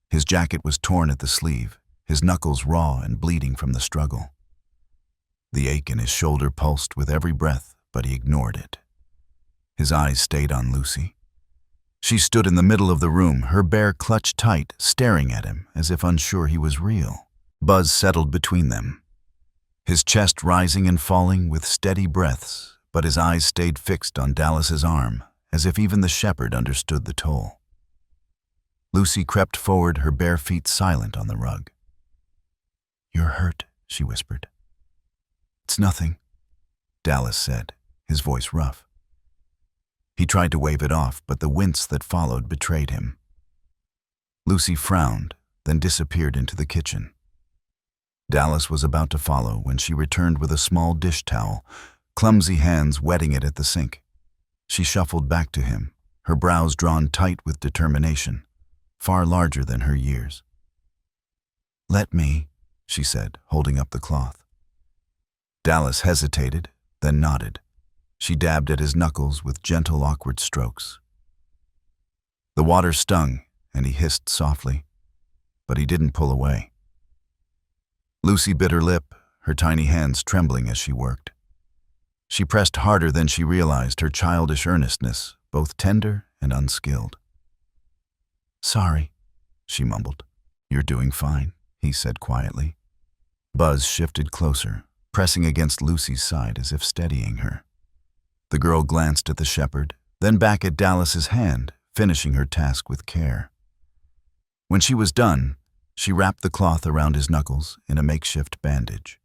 His jacket was torn at the sleeve, his knuckles raw and bleeding from the struggle. The ache in his shoulder pulsed with every breath, but he ignored it. His eyes stayed on Lucy. She stood in the middle of the room, her bear clutched tight, staring at him as if unsure he was real. Buzz settled between them, his chest rising and falling with steady breaths, but his eyes stayed fixed on Dallas's arm, as if even the shepherd understood the toll. Lucy crept forward, her bare feet silent on the rug. "You're hurt," she whispered. "It's nothing," Dallas said, his voice rough. He tried to wave it off, but the wince that followed betrayed him. Lucy frowned, then disappeared into the kitchen. Dallas was about to follow when she returned with a small dish towel, clumsy hands wetting it at the sink. She shuffled back to him, her brows drawn tight with determination, far larger than her years. "Let me," she said, holding up the cloth. Dallas hesitated, then nodded. She dabbed at his knuckles with gentle, awkward strokes. The water stung, and he hissed softly, but he didn't pull away. Lucy bit her lip, her tiny hands trembling as she worked. She pressed harder than she realized, her childish earnestness, both tender and unskilled. "Sorry," she mumbled. "You're doing fine," he said quietly. Buzz shifted closer, pressing against Lucy's side as if steadying her. The girl glanced at the shepherd, then back at Dallas's hand, finishing her task with care. When she was done, she wrapped the cloth around his knuckles in a makeshift bandage.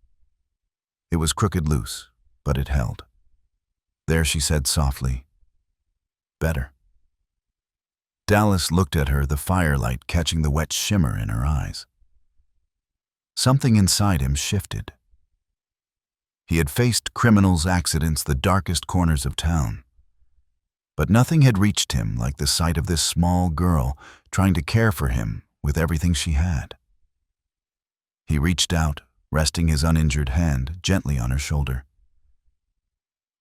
It was crooked loose, but it held. There she said softly, "Better." Dallas looked at her, the firelight catching the wet shimmer in her eyes. Something inside him shifted. He had faced criminals, accidents, the darkest corners of town. But nothing had reached him like the sight of this small girl trying to care for him with everything she had. He reached out, resting his uninjured hand gently on her shoulder.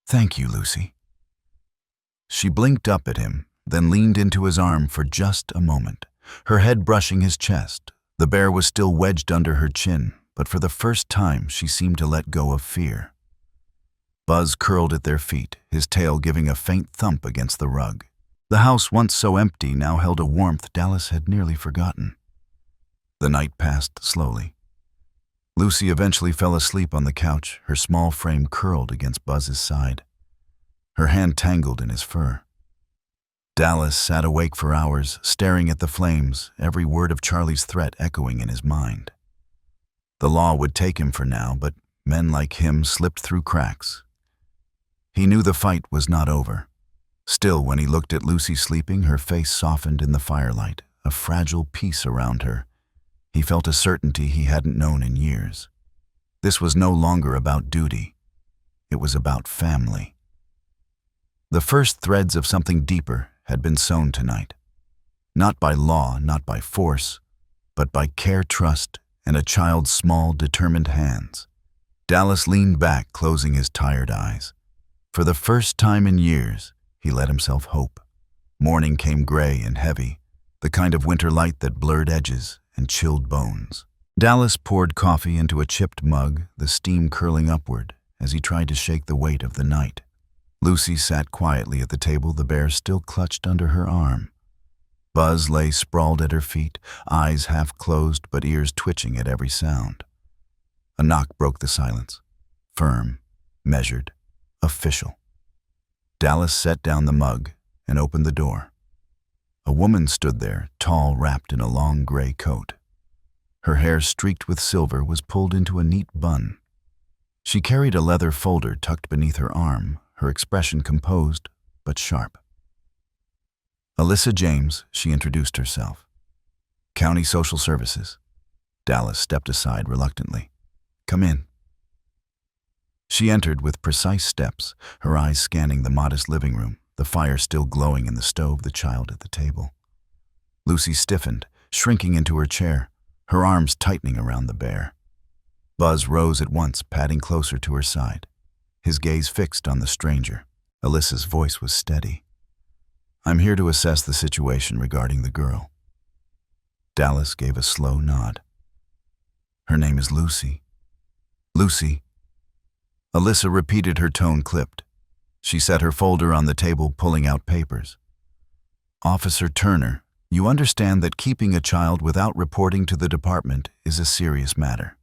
"Thank you, Lucy." She blinked up at him, then leaned into his arm for just a moment, her head brushing his chest. The bear was still wedged under her chin, but for the first time she seemed to let go of fear. Buzz curled at their feet, his tail giving a faint thump against the rug. The house, once so empty, now held a warmth Dallas had nearly forgotten. The night passed slowly. Lucy eventually fell asleep on the couch, her small frame curled against Buzz's side. Her hand tangled in his fur. Dallas sat awake for hours, staring at the flames, every word of Charlie's threat echoing in his mind. The law would take him for now, but men like him slipped through cracks. He knew the fight was not over. Still, when he looked at Lucy sleeping, her face softened in the firelight, a fragile peace around her. He felt a certainty he hadn't known in years. This was no longer about duty. It was about family. The first threads of something deeper had been sown tonight. Not by law, not by force, but by care, trust, and a child's small, determined hands. Dallas leaned back, closing his tired eyes. For the first time in years, he let himself hope. Morning came gray and heavy, the kind of winter light that blurred edges and chilled bones. Dallas poured coffee into a chipped mug, the steam curling upward as he tried to shake the weight of the night. Lucy sat quietly at the table, the bear still clutched under her arm. Buzz lay sprawled at her feet, eyes half closed but ears twitching at every sound. A knock broke the silence. Firm, measured, official. Dallas set down the mug and opened the door. A woman stood there, tall, wrapped in a long gray coat. Her hair, streaked with silver, was pulled into a neat bun. She carried a leather folder tucked beneath her arm, her expression composed but sharp. "Alyssa James," she introduced herself. "County Social Services." Dallas stepped aside reluctantly. "Come in." She entered with precise steps, her eyes scanning the modest living room, the fire still glowing in the stove, the child at the table. Lucy stiffened, shrinking into her chair, her arms tightening around the bear. Buzz rose at once, padding closer to her side, his gaze fixed on the stranger. Alyssa's voice was steady. "I'm here to assess the situation regarding the girl." Dallas gave a slow nod. "Her name is Lucy." "Lucy." Alyssa repeated, her tone clipped. She set her folder on the table, pulling out papers. "Officer Turner, you understand that keeping a child without reporting to the department is a serious matter."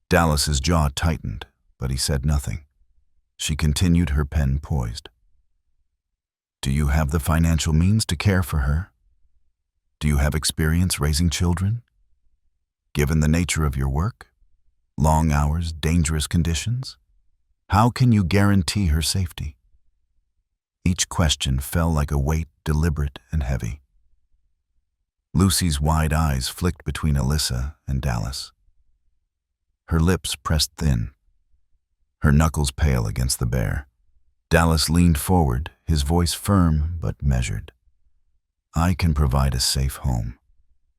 Dallas's jaw tightened, but he said nothing. She continued, her pen poised. "Do you have the financial means to care for her? Do you have experience raising children? Given the nature of your work, long hours, dangerous conditions, how can you guarantee her safety?" Each question fell like a weight, deliberate and heavy. Lucy's wide eyes flicked between Alyssa and Dallas. Her lips pressed thin, her knuckles pale against the bear. Dallas leaned forward, his voice firm but measured. "I can provide a safe home.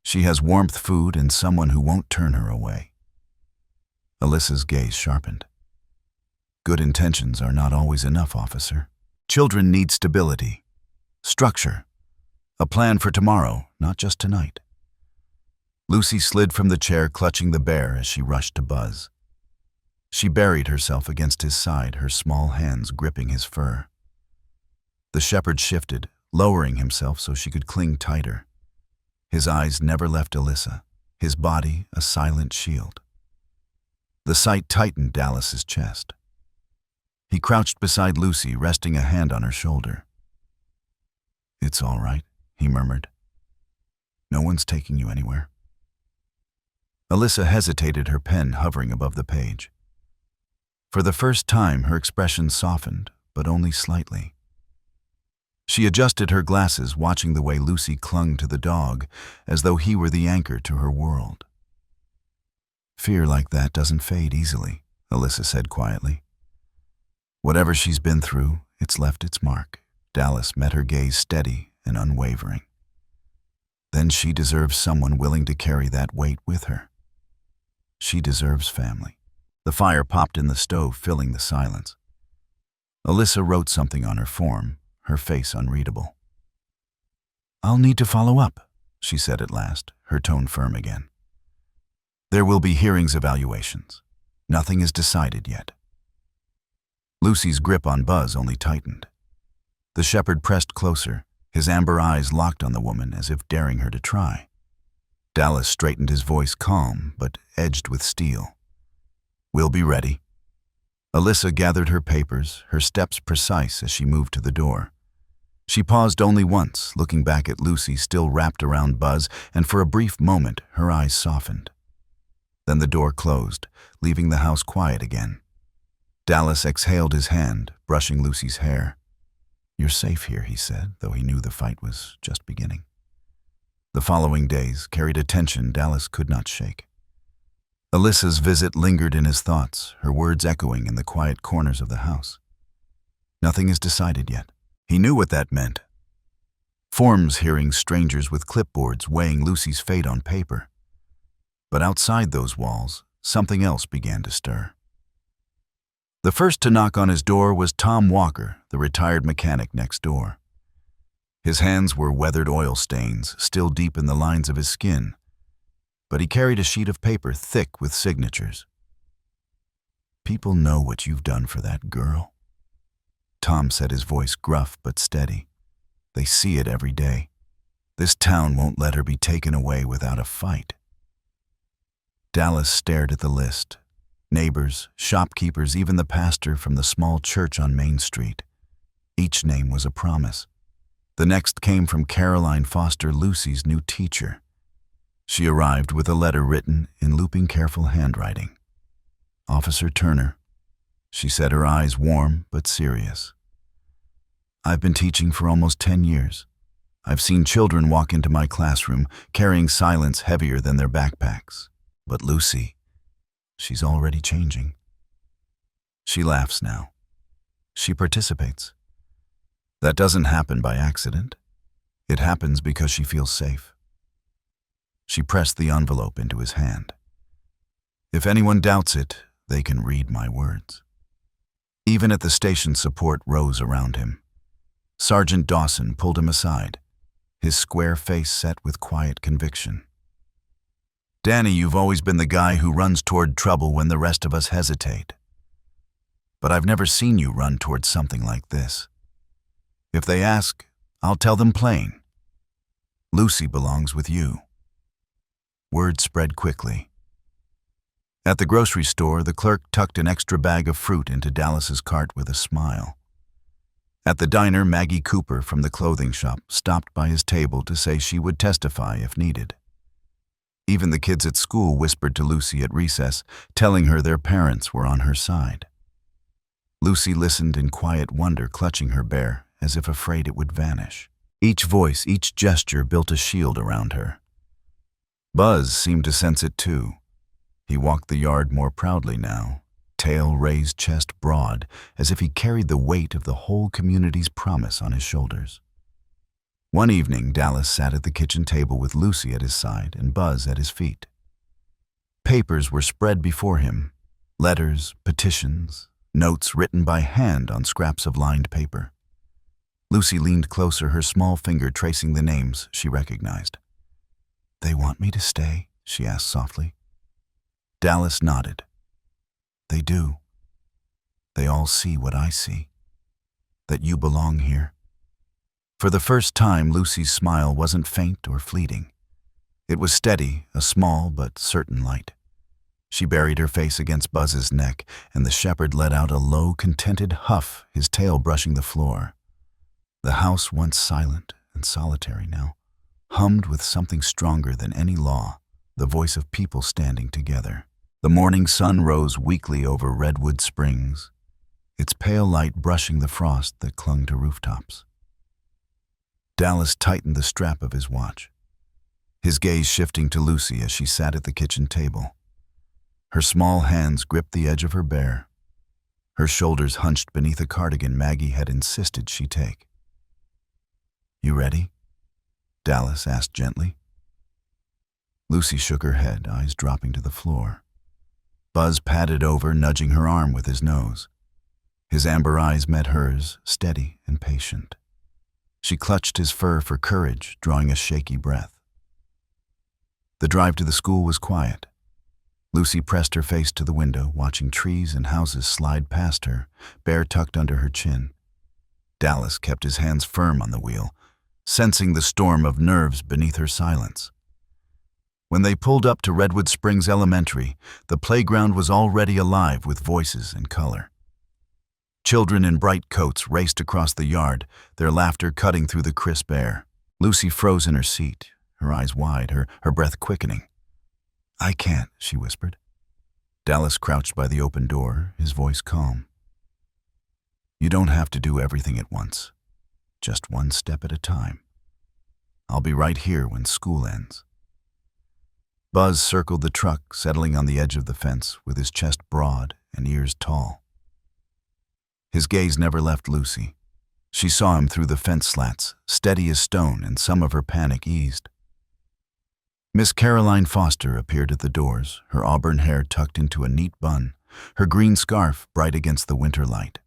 She has warmth, food, and someone who won't turn her away." Alyssa's gaze sharpened. "Good intentions are not always enough, officer. Children need stability, structure, a plan for tomorrow, not just tonight." Lucy slid from the chair, clutching the bear as she rushed to Buzz. She buried herself against his side, her small hands gripping his fur. The shepherd shifted, lowering himself so she could cling tighter. His eyes never left Alyssa, his body a silent shield. The sight tightened Dallas's chest. He crouched beside Lucy, resting a hand on her shoulder. "It's all right," he murmured. "No one's taking you anywhere." Alyssa hesitated, her pen hovering above the page. For the first time, her expression softened, but only slightly. She adjusted her glasses, watching the way Lucy clung to the dog, as though he were the anchor to her world. "Fear like that doesn't fade easily," Alyssa said quietly. "Whatever she's been through, it's left its mark." Dallas met her gaze steady and unwavering. "Then she deserves someone willing to carry that weight with her. She deserves family." The fire popped in the stove, filling the silence. Alyssa wrote something on her form, her face unreadable. "I'll need to follow up," she said at last, her tone firm again. "There will be hearings, evaluations. Nothing is decided yet." Lucy's grip on Buzz only tightened. The shepherd pressed closer, his amber eyes locked on the woman as if daring her to try. Dallas straightened, his voice calm but edged with steel. "We'll be ready." Alyssa gathered her papers, her steps precise as she moved to the door. She paused only once, looking back at Lucy still wrapped around Buzz, and for a brief moment her eyes softened. Then the door closed, leaving the house quiet again. Dallas exhaled his hand, brushing Lucy's hair. "You're safe here," he said, though he knew the fight was just beginning. The following days carried a tension Dallas could not shake. Alyssa's visit lingered in his thoughts, her words echoing in the quiet corners of the house. Nothing is decided yet. He knew what that meant. Forms hearing strangers with clipboards weighing Lucy's fate on paper. But outside those walls, something else began to stir. The first to knock on his door was Tom Walker, the retired mechanic next door. His hands were weathered oil stains, still deep in the lines of his skin, but he carried a sheet of paper thick with signatures. "People know what you've done for that girl," Tom said, his voice gruff but steady. "They see it every day. This town won't let her be taken away without a fight." Dallas stared at the list. Neighbors, shopkeepers, even the pastor from the small church on Main Street. Each name was a promise. The next came from Caroline Foster, Lucy's new teacher. She arrived with a letter written in looping, careful handwriting. "Officer Turner," she said, her eyes warm but serious. "I've been teaching for almost 10 years. I've seen children walk into my classroom carrying silence heavier than their backpacks. But Lucy, she's already changing. She laughs now. She participates. That doesn't happen by accident. It happens because she feels safe." She pressed the envelope into his hand. "If anyone doubts it, they can read my words." Even at the station, support rose around him. Sergeant Dawson pulled him aside, his square face set with quiet conviction. "Danny, you've always been the guy who runs toward trouble when the rest of us hesitate. But I've never seen you run toward something like this. If they ask, I'll tell them plain. Lucy belongs with you." Word spread quickly. At the grocery store, the clerk tucked an extra bag of fruit into Dallas's cart with a smile. At the diner, Maggie Cooper from the clothing shop stopped by his table to say she would testify if needed. Even the kids at school whispered to Lucy at recess, telling her their parents were on her side. Lucy listened in quiet wonder, clutching her bear as if afraid it would vanish. Each voice, each gesture built a shield around her. Buzz seemed to sense it too. He walked the yard more proudly now, tail raised, chest broad, as if he carried the weight of the whole community's promise on his shoulders. One evening, Dallas sat at the kitchen table with Lucy at his side and Buzz at his feet. Papers were spread before him, letters, petitions, notes written by hand on scraps of lined paper. Lucy leaned closer, her small finger tracing the names she recognized. "They want me to stay?" she asked softly. Dallas nodded. They do. They all see what I see, that you belong here. For the first time, Lucy's smile wasn't faint or fleeting. It was steady, a small but certain light. She buried her face against Buzz's neck, and the shepherd let out a low, contented huff, his tail brushing the floor. The house, once silent and solitary now, hummed with something stronger than any law, the voice of people standing together. The morning sun rose weakly over Redwood Springs, its pale light brushing the frost that clung to rooftops. Dallas tightened the strap of his watch, his gaze shifting to Lucy as she sat at the kitchen table. Her small hands gripped the edge of her bear, her shoulders hunched beneath a cardigan Maggie had insisted she take. "You ready?" Dallas asked gently. Lucy shook her head, eyes dropping to the floor. Buzz padded over, nudging her arm with his nose. His amber eyes met hers, steady and patient. She clutched his fur for courage, drawing a shaky breath. The drive to the school was quiet. Lucy pressed her face to the window, watching trees and houses slide past her, bear tucked under her chin. Dallas kept his hands firm on the wheel, sensing the storm of nerves beneath her silence. When they pulled up to Redwood Springs Elementary, the playground was already alive with voices and color. Children in bright coats raced across the yard, their laughter cutting through the crisp air. Lucy froze in her seat, her eyes wide, her breath quickening. "I can't," she whispered. Dallas crouched by the open door, his voice calm. "You don't have to do everything at once, just one step at a time. I'll be right here when school ends." Buzz circled the truck, settling on the edge of the fence with his chest broad and ears tall. His gaze never left Lucy. She saw him through the fence slats, steady as stone, and some of her panic eased. Miss Caroline Foster appeared at the doors, her auburn hair tucked into a neat bun, her green scarf bright against the winter light.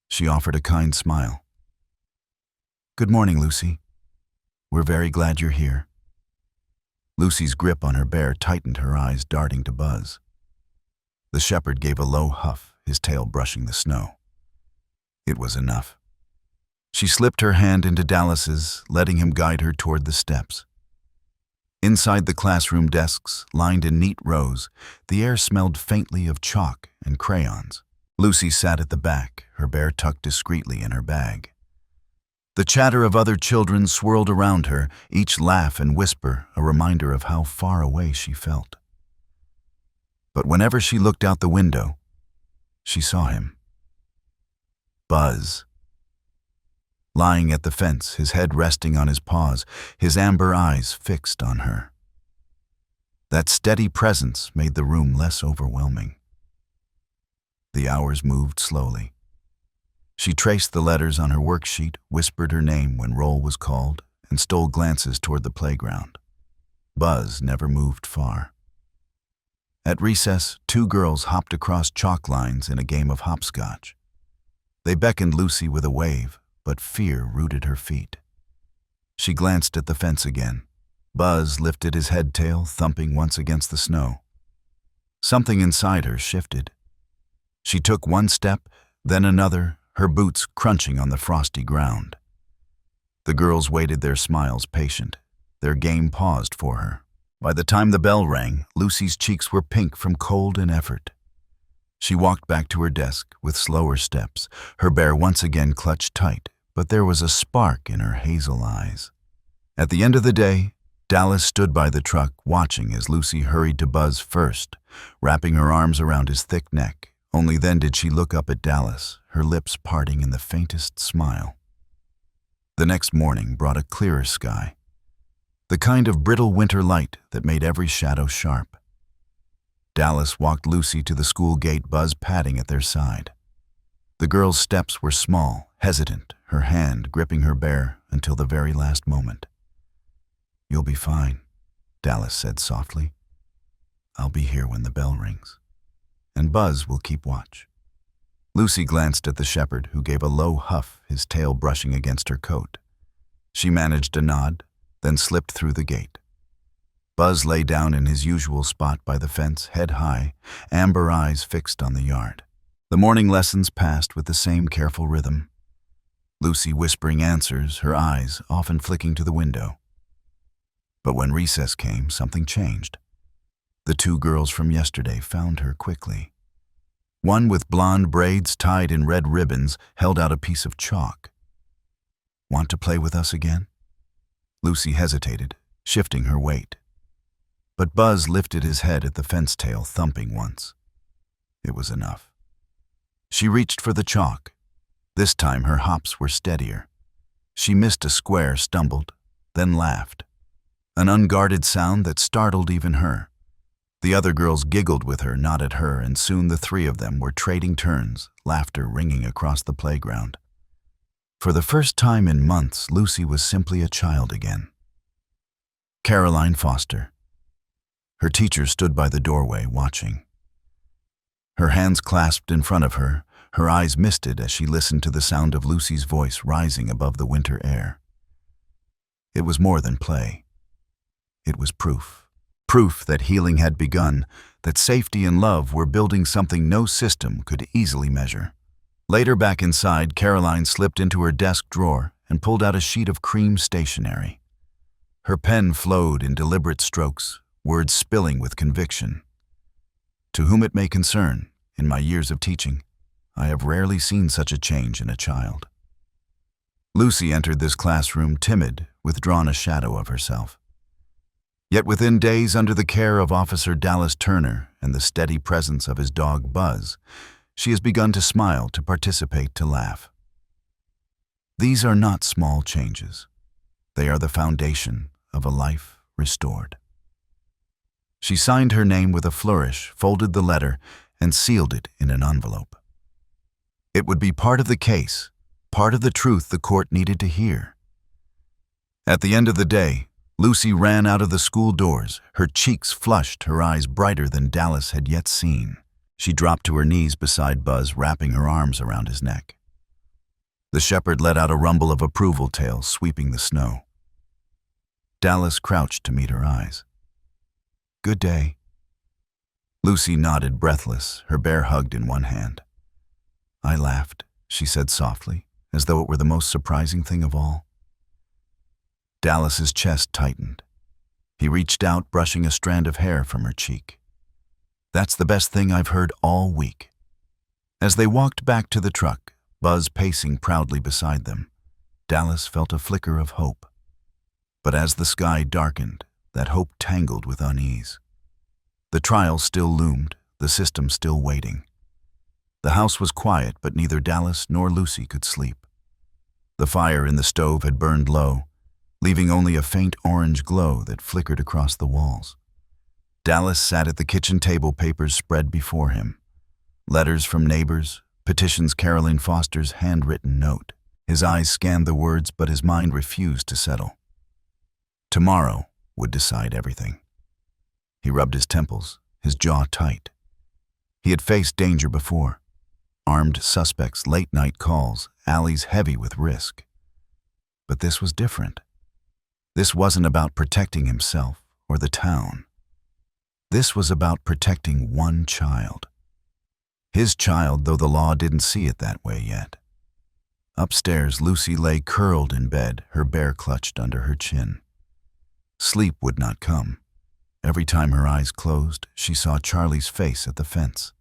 She offered a kind smile. "Good morning, Lucy. We're very glad you're here." Lucy's grip on her bear tightened, her eyes darting to Buzz. The shepherd gave a low huff, his tail brushing the snow. It was enough. She slipped her hand into Dallas's, letting him guide her toward the steps. Inside the classroom desks, lined in neat rows, the air smelled faintly of chalk and crayons. Lucy sat at the back, her bear tucked discreetly in her bag. The chatter of other children swirled around her, each laugh and whisper a reminder of how far away she felt. But whenever she looked out the window, she saw him. Buzz. Lying at the fence, his head resting on his paws, his amber eyes fixed on her. That steady presence made the room less overwhelming. The hours moved slowly. She traced the letters on her worksheet, whispered her name when roll was called, and stole glances toward the playground. Buzz never moved far. At recess, two girls hopped across chalk lines in a game of hopscotch. They beckoned Lucy with a wave, but fear rooted her feet. She glanced at the fence again. Buzz lifted his head tail, thumping once against the snow. Something inside her shifted. She took one step, then another, her boots crunching on the frosty ground. The girls waited, their smiles patient. Their game paused for her. By the time the bell rang, Lucy's cheeks were pink from cold and effort. She walked back to her desk with slower steps, her bear once again clutched tight, but there was a spark in her hazel eyes. At the end of the day, Dallas stood by the truck, watching as Lucy hurried to Buzz first, wrapping her arms around his thick neck. Only then did she look up at Dallas, her lips parting in the faintest smile. The next morning brought a clearer sky, the kind of brittle winter light that made every shadow sharp. Dallas walked Lucy to the school gate, Buzz padding at their side. The girl's steps were small, hesitant, her hand gripping her bear until the very last moment. "You'll be fine," Dallas said softly. "I'll be here when the bell rings, and Buzz will keep watch." Lucy glanced at the shepherd, who gave a low huff, his tail brushing against her coat. She managed a nod, then slipped through the gate. Buzz lay down in his usual spot by the fence, head high, amber eyes fixed on the yard. The morning lessons passed with the same careful rhythm. Lucy whispering answers, her eyes often flicking to the window. But when recess came, something changed. The two girls from yesterday found her quickly. One with blonde braids tied in red ribbons held out a piece of chalk. "Want to play with us again?" Lucy hesitated, shifting her weight. But Buzz lifted his head at the fence tail, thumping once. It was enough. She reached for the chalk. This time her hops were steadier. She missed a square, stumbled, then laughed. An unguarded sound that startled even her. The other girls giggled with her, not at her, and soon the three of them were trading turns, laughter ringing across the playground. For the first time in months, Lucy was simply a child again. Caroline Foster. Her teacher stood by the doorway, watching. Her hands clasped in front of her, her eyes misted as she listened to the sound of Lucy's voice rising above the winter air. It was more than play. It was proof. Proof that healing had begun, that safety and love were building something no system could easily measure. Later, back inside, Caroline slipped into her desk drawer and pulled out a sheet of cream stationery. Her pen flowed in deliberate strokes, words spilling with conviction. To whom it may concern, in my years of teaching, I have rarely seen such a change in a child. Lucy entered this classroom timid, withdrawn a shadow of herself. Yet within days, under the care of Officer Dallas Turner and the steady presence of his dog Buzz, she has begun to smile, to participate, to laugh. These are not small changes. They are the foundation of a life restored. She signed her name with a flourish, folded the letter, and sealed it in an envelope. It would be part of the case, part of the truth the court needed to hear. At the end of the day, Lucy ran out of the school doors, her cheeks flushed, her eyes brighter than Dallas had yet seen. She dropped to her knees beside Buzz, wrapping her arms around his neck. The shepherd let out a rumble of approval, tail sweeping the snow. Dallas crouched to meet her eyes. "Good day." Lucy nodded, breathless, her bear hugged in one hand. "I laughed," she said softly, as though it were the most surprising thing of all. Dallas's chest tightened. He reached out, brushing a strand of hair from her cheek. "That's the best thing I've heard all week." As they walked back to the truck, Buzz pacing proudly beside them, Dallas felt a flicker of hope. But as the sky darkened, that hope tangled with unease. The trial still loomed, the system still waiting. The house was quiet, but neither Dallas nor Lucy could sleep. The fire in the stove had burned low, leaving only a faint orange glow that flickered across the walls. Dallas sat at the kitchen table, papers spread before him. Letters from neighbors, petitions, Caroline Foster's handwritten note. His eyes scanned the words, but his mind refused to settle. Tomorrow would decide everything. He rubbed his temples, his jaw tight. He had faced danger before. Armed suspects, late-night calls, alleys heavy with risk. But this was different. This wasn't about protecting himself or the town. This was about protecting one child. His child, though the law didn't see it that way yet. Upstairs, Lucy lay curled in bed, her bear clutched under her chin. Sleep would not come. Every time her eyes closed, she saw Charlie's face at the fence.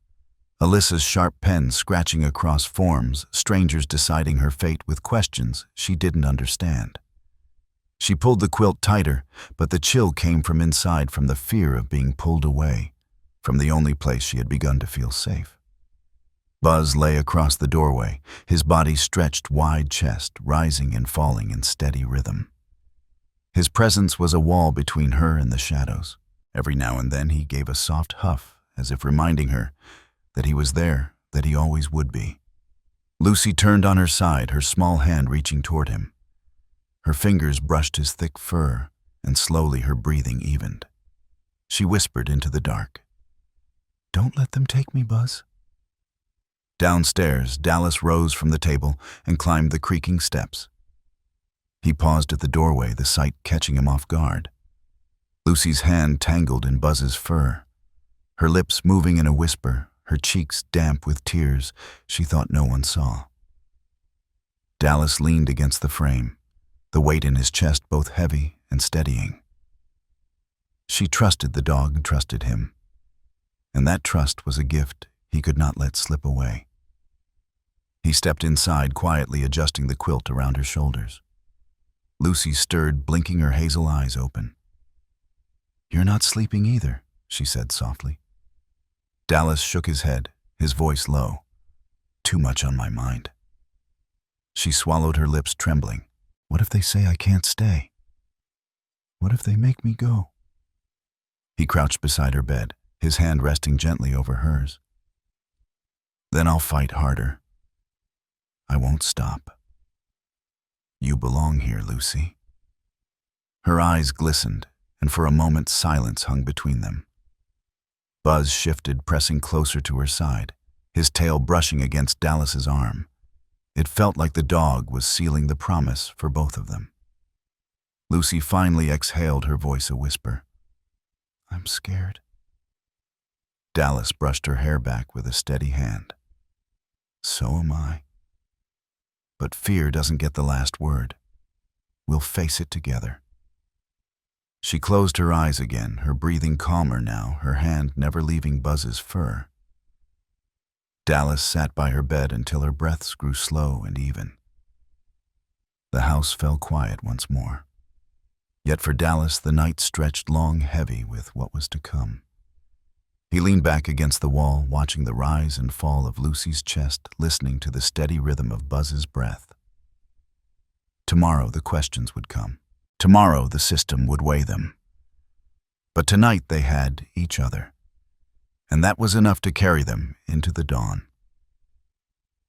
Alyssa's sharp pen scratching across forms, strangers deciding her fate with questions she didn't understand. She pulled the quilt tighter, but the chill came from inside, from the fear of being pulled away, from the only place she had begun to feel safe. Buzz lay across the doorway, his body stretched, wide chest, rising and falling in steady rhythm. His presence was a wall between her and the shadows. Every now and then he gave a soft huff, as if reminding her that he was there, that he always would be. Lucy turned on her side, her small hand reaching toward him. Her fingers brushed his thick fur, and slowly her breathing evened. She whispered into the dark, "Don't let them take me, Buzz." Downstairs, Dallas rose from the table and climbed the creaking steps. He paused at the doorway, the sight catching him off guard. Lucy's hand tangled in Buzz's fur, her lips moving in a whisper, her cheeks damp with tears she thought no one saw. Dallas leaned against the frame, the weight in his chest both heavy and steadying. She trusted the dog and trusted him, and that trust was a gift he could not let slip away. He stepped inside, quietly adjusting the quilt around her shoulders. Lucy stirred, blinking her hazel eyes open. "You're not sleeping either," she said softly. Dallas shook his head, his voice low. "Too much on my mind." She swallowed, her lips trembling. "What if they say I can't stay? What if they make me go?" He crouched beside her bed, his hand resting gently over hers. "Then I'll fight harder. I won't stop. You belong here, Lucy." Her eyes glistened, and for a moment silence hung between them. Buzz shifted, pressing closer to her side, his tail brushing against Dallas's arm. It felt like the dog was sealing the promise for both of them. Lucy finally exhaled, her voice a whisper. "I'm scared." Dallas brushed her hair back with a steady hand. "So am I. But fear doesn't get the last word. We'll face it together." She closed her eyes again, her breathing calmer now, her hand never leaving Buzz's fur. Dallas sat by her bed until her breaths grew slow and even. The house fell quiet once more. Yet for Dallas, the night stretched long, heavy with what was to come. He leaned back against the wall, watching the rise and fall of Lucy's chest, listening to the steady rhythm of Buzz's breath. Tomorrow the questions would come. Tomorrow the system would weigh them. But tonight they had each other, and that was enough to carry them into the dawn.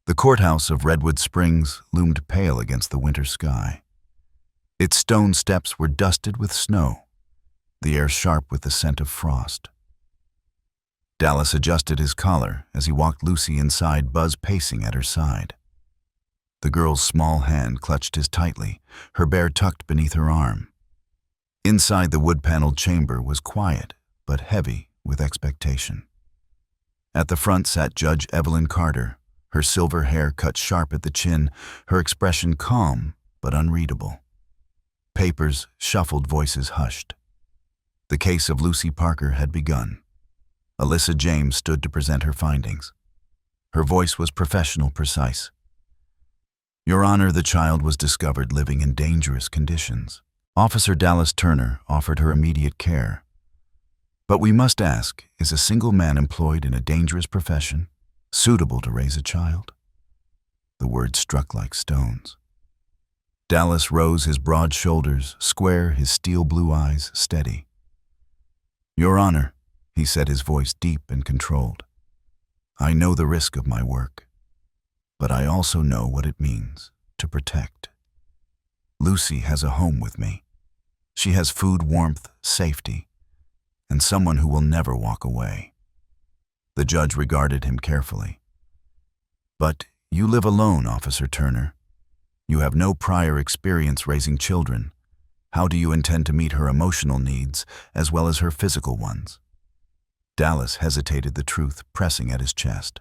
The courthouse of Redwood Springs loomed pale against the winter sky. Its stone steps were dusted with snow, the air sharp with the scent of frost. Dallas adjusted his collar as he walked Lucy inside, Buzz pacing at her side. The girl's small hand clutched his tightly, her bear tucked beneath her arm. Inside the wood-paneled chamber was quiet, but heavy with expectation. At the front sat Judge Evelyn Carter, her silver hair cut sharp at the chin, her expression calm but unreadable. Papers shuffled, voices hushed. The case of Lucy Parker had begun. Alyssa James stood to present her findings. Her voice was professional, precise. "Your Honor, the child was discovered living in dangerous conditions. Officer Dallas Turner offered her immediate care. But we must ask, is a single man employed in a dangerous profession suitable to raise a child?" The words struck like stones. Dallas rose, his broad shoulders square, his steel blue eyes steady. "Your Honor," he said, his voice deep and controlled, "I know the risk of my work, but I also know what it means to protect. Lucy has a home with me. She has food, warmth, safety, and someone who will never walk away." The judge regarded him carefully. "But you live alone, Officer Turner. You have no prior experience raising children. How do you intend to meet her emotional needs as well as her physical ones?" Dallas hesitated, the truth pressing at his chest.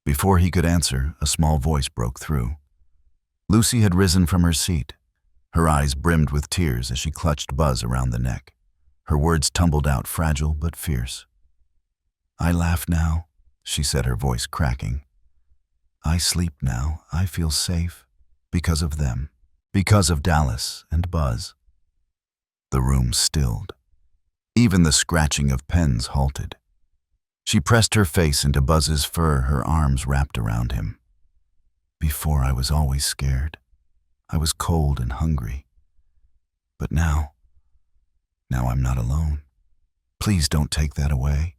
Before he could answer, a small voice broke through. Lucy had risen from her seat. Her eyes brimmed with tears as she clutched Buzz around the neck. Her words tumbled out, fragile but fierce. "I laugh now," she said, her voice cracking. "I sleep now. I feel safe because of them, because of Dallas and Buzz." The room stilled. Even the scratching of pens halted. She pressed her face into Buzz's fur, her arms wrapped around him. "Before I was always scared. I was cold and hungry. But now I'm not alone. Please don't take that away."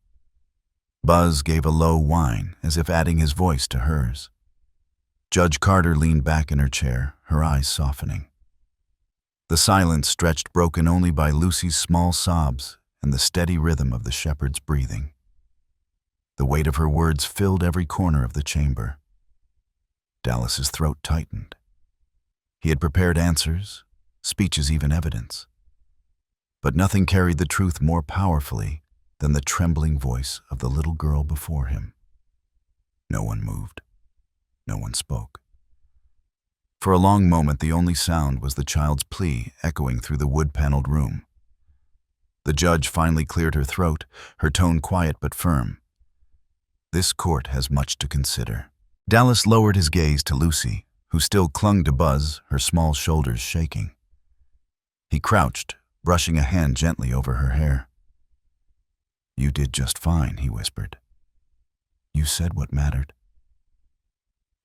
Buzz gave a low whine, as if adding his voice to hers. Judge Carter leaned back in her chair, her eyes softening. The silence stretched, broken only by Lucy's small sobs and the steady rhythm of the shepherd's breathing. The weight of her words filled every corner of the chamber. Dallas's throat tightened. He had prepared answers, speeches, even evidence. But nothing carried the truth more powerfully than the trembling voice of the little girl before him. No one moved. No one spoke. For a long moment, the only sound was the child's plea echoing through the wood-paneled room. The judge finally cleared her throat, her tone quiet but firm. This court has much to consider. Dallas lowered his gaze to Lucy, who still clung to Buzz, her small shoulders shaking. He crouched, brushing a hand gently over her hair. "You did just fine," he whispered. "You said what mattered."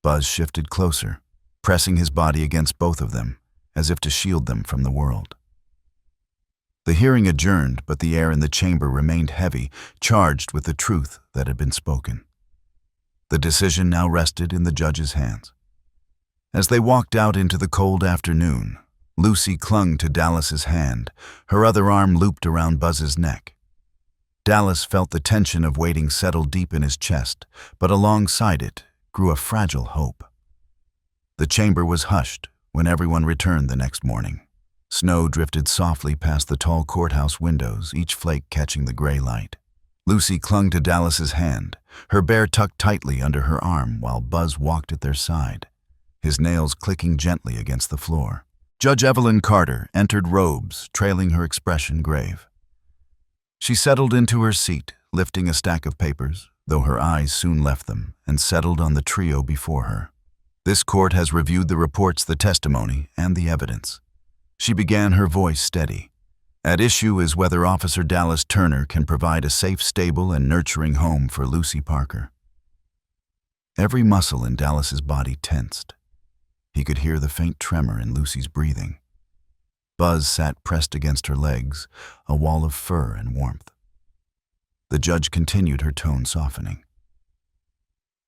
Buzz shifted closer, pressing his body against both of them, as if to shield them from the world. The hearing adjourned, but the air in the chamber remained heavy, charged with the truth that had been spoken. The decision now rested in the judge's hands. As they walked out into the cold afternoon, Lucy clung to Dallas's hand, her other arm looped around Buzz's neck. Dallas felt the tension of waiting settle deep in his chest, but alongside it grew a fragile hope. The chamber was hushed when everyone returned the next morning. Snow drifted softly past the tall courthouse windows, each flake catching the gray light. Lucy clung to Dallas's hand, her bear tucked tightly under her arm while Buzz walked at their side, his nails clicking gently against the floor. Judge Evelyn Carter entered robes, trailing her expression grave. She settled into her seat, lifting a stack of papers, though her eyes soon left them, and settled on the trio before her. "This court has reviewed the reports, the testimony, and the evidence." She began, her voice steady. "At issue is whether Officer Dallas Turner can provide a safe, stable, and nurturing home for Lucy Parker." Every muscle in Dallas's body tensed. He could hear the faint tremor in Lucy's breathing. Buzz sat pressed against her legs, a wall of fur and warmth. The judge continued, her tone softening.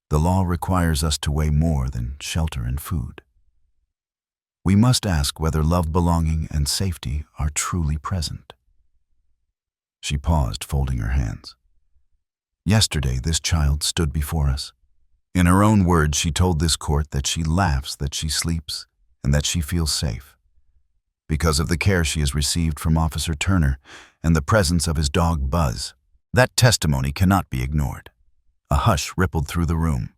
"The law requires us to weigh more than shelter and food. We must ask whether love, belonging, and safety are truly present." She paused, folding her hands. "Yesterday, this child stood before us. In her own words, she told this court that she laughs, that she sleeps, and that she feels safe, because of the care she has received from Officer Turner and the presence of his dog Buzz. That testimony cannot be ignored." A hush rippled through the room.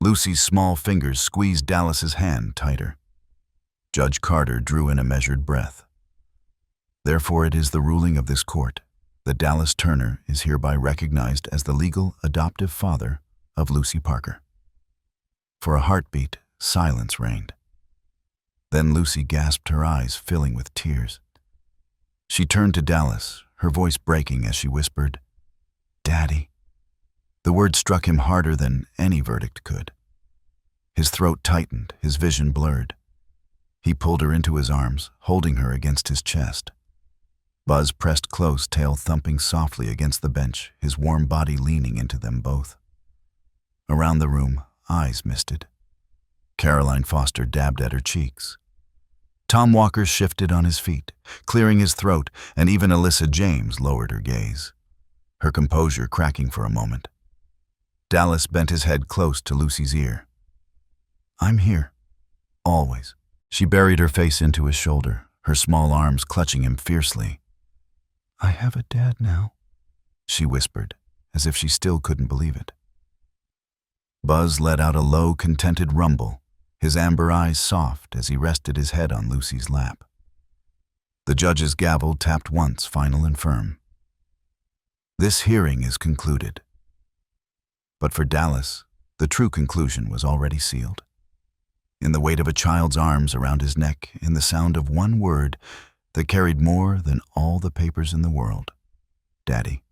Lucy's small fingers squeezed Dallas's hand tighter. Judge Carter drew in a measured breath. "Therefore, it is the ruling of this court that Dallas Turner is hereby recognized as the legal adoptive father of Lucy Parker." For a heartbeat, silence reigned. Then Lucy gasped, her eyes filling with tears. She turned to Dallas, her voice breaking as she whispered, "Daddy." The word struck him harder than any verdict could. His throat tightened, his vision blurred. He pulled her into his arms, holding her against his chest. Buzz pressed close, tail thumping softly against the bench, his warm body leaning into them both. Around the room, eyes misted. Caroline Foster dabbed at her cheeks. Tom Walker shifted on his feet, clearing his throat, and even Alyssa James lowered her gaze, her composure cracking for a moment. Dallas bent his head close to Lucy's ear. "I'm here. Always." She buried her face into his shoulder, her small arms clutching him fiercely. "I have a dad now," she whispered, as if she still couldn't believe it. Buzz let out a low, contented rumble, his amber eyes soft as he rested his head on Lucy's lap. The judge's gavel tapped once, final and firm. "This hearing is concluded." But for Dallas, the true conclusion was already sealed. In the weight of a child's arms around his neck, in the sound of one word that carried more than all the papers in the world, "Daddy."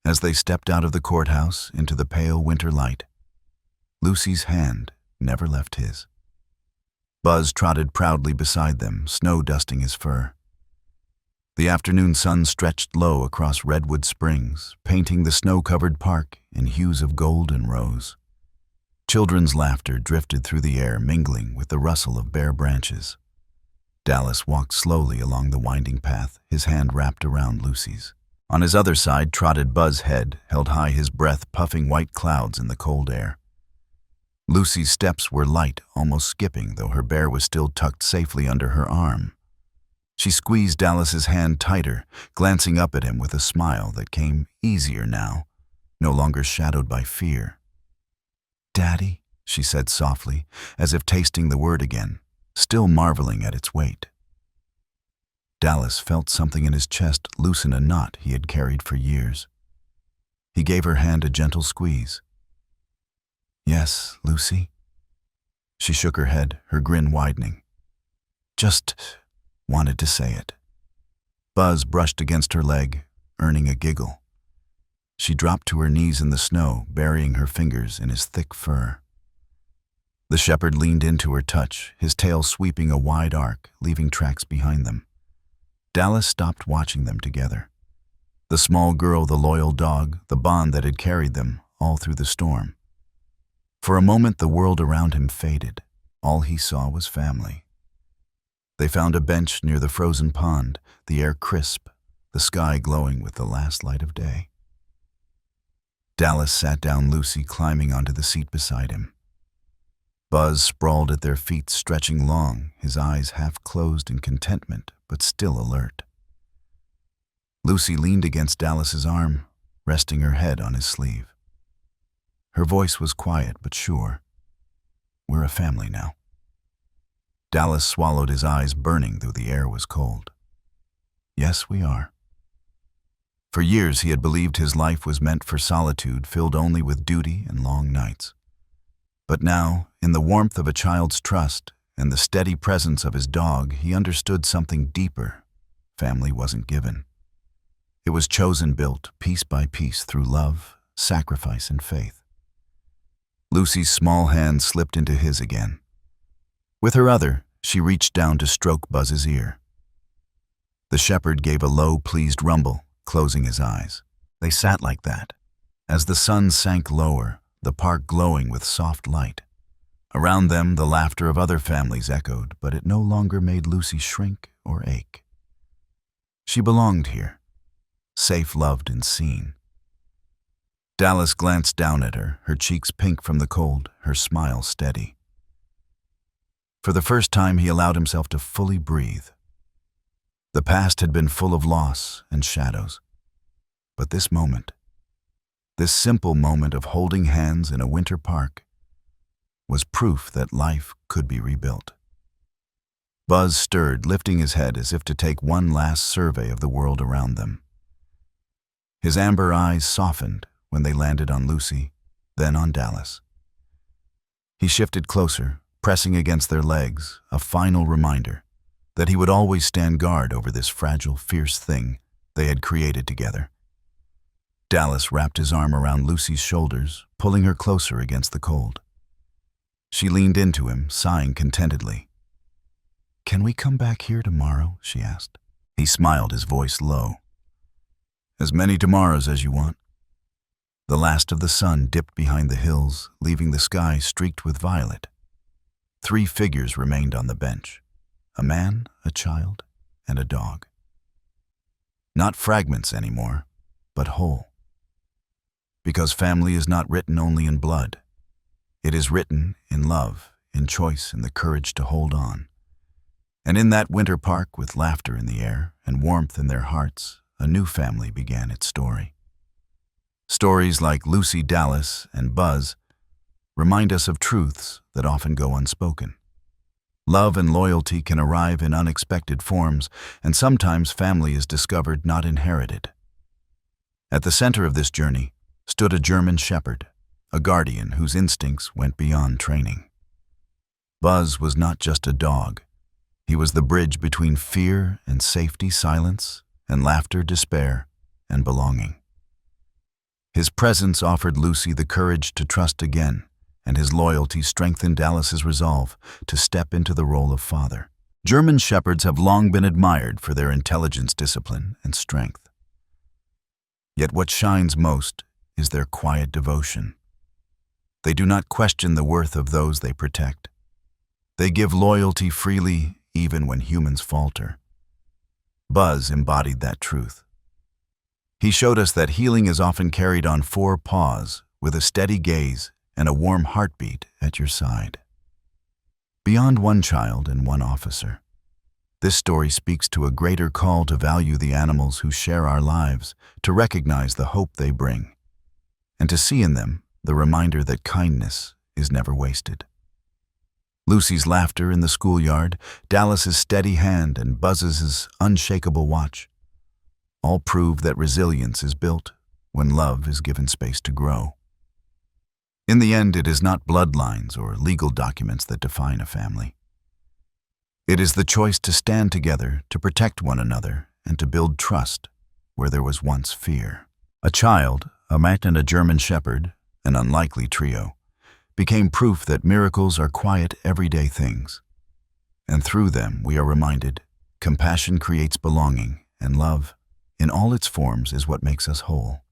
As they stepped out of the courthouse into the pale winter light, Lucy's hand never left his. Buzz trotted proudly beside them, snow dusting his fur. The afternoon sun stretched low across Redwood Springs, painting the snow-covered park in hues of gold and rose. Children's laughter drifted through the air, mingling with the rustle of bare branches. Dallas walked slowly along the winding path, his hand wrapped around Lucy's. On his other side trotted Buzz's head, held high, his breath puffing white clouds in the cold air. Lucy's steps were light, almost skipping, though her bear was still tucked safely under her arm. She squeezed Dallas's hand tighter, glancing up at him with a smile that came easier now, no longer shadowed by fear. "Daddy," she said softly, as if tasting the word again, still marveling at its weight. Dallas felt something in his chest loosen a knot he had carried for years. He gave her hand a gentle squeeze. "Yes, Lucy?" She shook her head, her grin widening. "Just wanted to say it." Buzz brushed against her leg, earning a giggle. She dropped to her knees in the snow, burying her fingers in his thick fur. The shepherd leaned into her touch, his tail sweeping a wide arc, leaving tracks behind them. Dallas stopped watching them together. The small girl, the loyal dog, the bond that had carried them all through the storm. For a moment, the world around him faded. All he saw was family. They found a bench near the frozen pond, the air crisp, the sky glowing with the last light of day. Dallas sat down Lucy, climbing onto the seat beside him. Buzz sprawled at their feet, stretching long, his eyes half closed in contentment, but still alert. Lucy leaned against Dallas's arm, resting her head on his sleeve. Her voice was quiet but sure. "We're a family now." Dallas swallowed, his eyes burning though the air was cold. "Yes, we are." For years he had believed his life was meant for solitude, filled only with duty and long nights. But now, in the warmth of a child's trust and the steady presence of his dog, he understood something deeper. Family wasn't given. It was chosen, built piece by piece through love, sacrifice, and faith. Lucy's small hand slipped into his again. With her other, she reached down to stroke Buzz's ear. The shepherd gave a low, pleased rumble, closing his eyes. They sat like that, as the sun sank lower, the park glowing with soft light. Around them, the laughter of other families echoed, but it no longer made Lucy shrink or ache. She belonged here, safe, loved, and seen. Dallas glanced down at her, her cheeks pink from the cold, her smile steady. For the first time, he allowed himself to fully breathe. The past had been full of loss and shadows. But this moment, this simple moment of holding hands in a winter park, was proof that life could be rebuilt. Buzz stirred, lifting his head as if to take one last survey of the world around them. His amber eyes softened when they landed on Lucy, then on Dallas. He shifted closer, pressing against their legs, a final reminder that he would always stand guard over this fragile, fierce thing they had created together. Dallas wrapped his arm around Lucy's shoulders, pulling her closer against the cold. She leaned into him, sighing contentedly. "Can we come back here tomorrow?" she asked. He smiled, his voice low. "As many tomorrows as you want." The last of the sun dipped behind the hills, leaving the sky streaked with violet. 3 figures remained on the bench: a man, a child, and a dog. Not fragments anymore, but whole. Because family is not written only in blood. It is written in love, in choice, and the courage to hold on. And in that winter park, with laughter in the air and warmth in their hearts, a new family began its story. Stories like Lucy, Dallas, and Buzz remind us of truths that often go unspoken. Love and loyalty can arrive in unexpected forms, and sometimes family is discovered, not inherited. At the center of this journey stood a German shepherd, a guardian whose instincts went beyond training. Buzz was not just a dog. He was the bridge between fear and safety, silence and laughter, despair and belonging. His presence offered Lucy the courage to trust again, and his loyalty strengthened Dallas's resolve to step into the role of father. German shepherds have long been admired for their intelligence, discipline, and strength. Yet what shines most is their quiet devotion. They do not question the worth of those they protect. They give loyalty freely, even when humans falter. Buzz embodied that truth. He showed us that healing is often carried on 4 paws, with a steady gaze and a warm heartbeat at your side. Beyond one child and one officer, This story speaks to a greater call to value the animals who share our lives, to recognize the hope they bring, and to see in them the reminder that kindness is never wasted. Lucy's laughter in the schoolyard, Dallas's steady hand, and Buzz's unshakable watch all prove that resilience is built when love is given space to grow. In the end, it is not bloodlines or legal documents that define a family. It is the choice to stand together, to protect one another, and to build trust where there was once fear. A child, a mat and a German shepherd, an unlikely trio, became proof that miracles are quiet, everyday things. And through them we are reminded, compassion creates belonging, and love, in all its forms, is what makes us whole.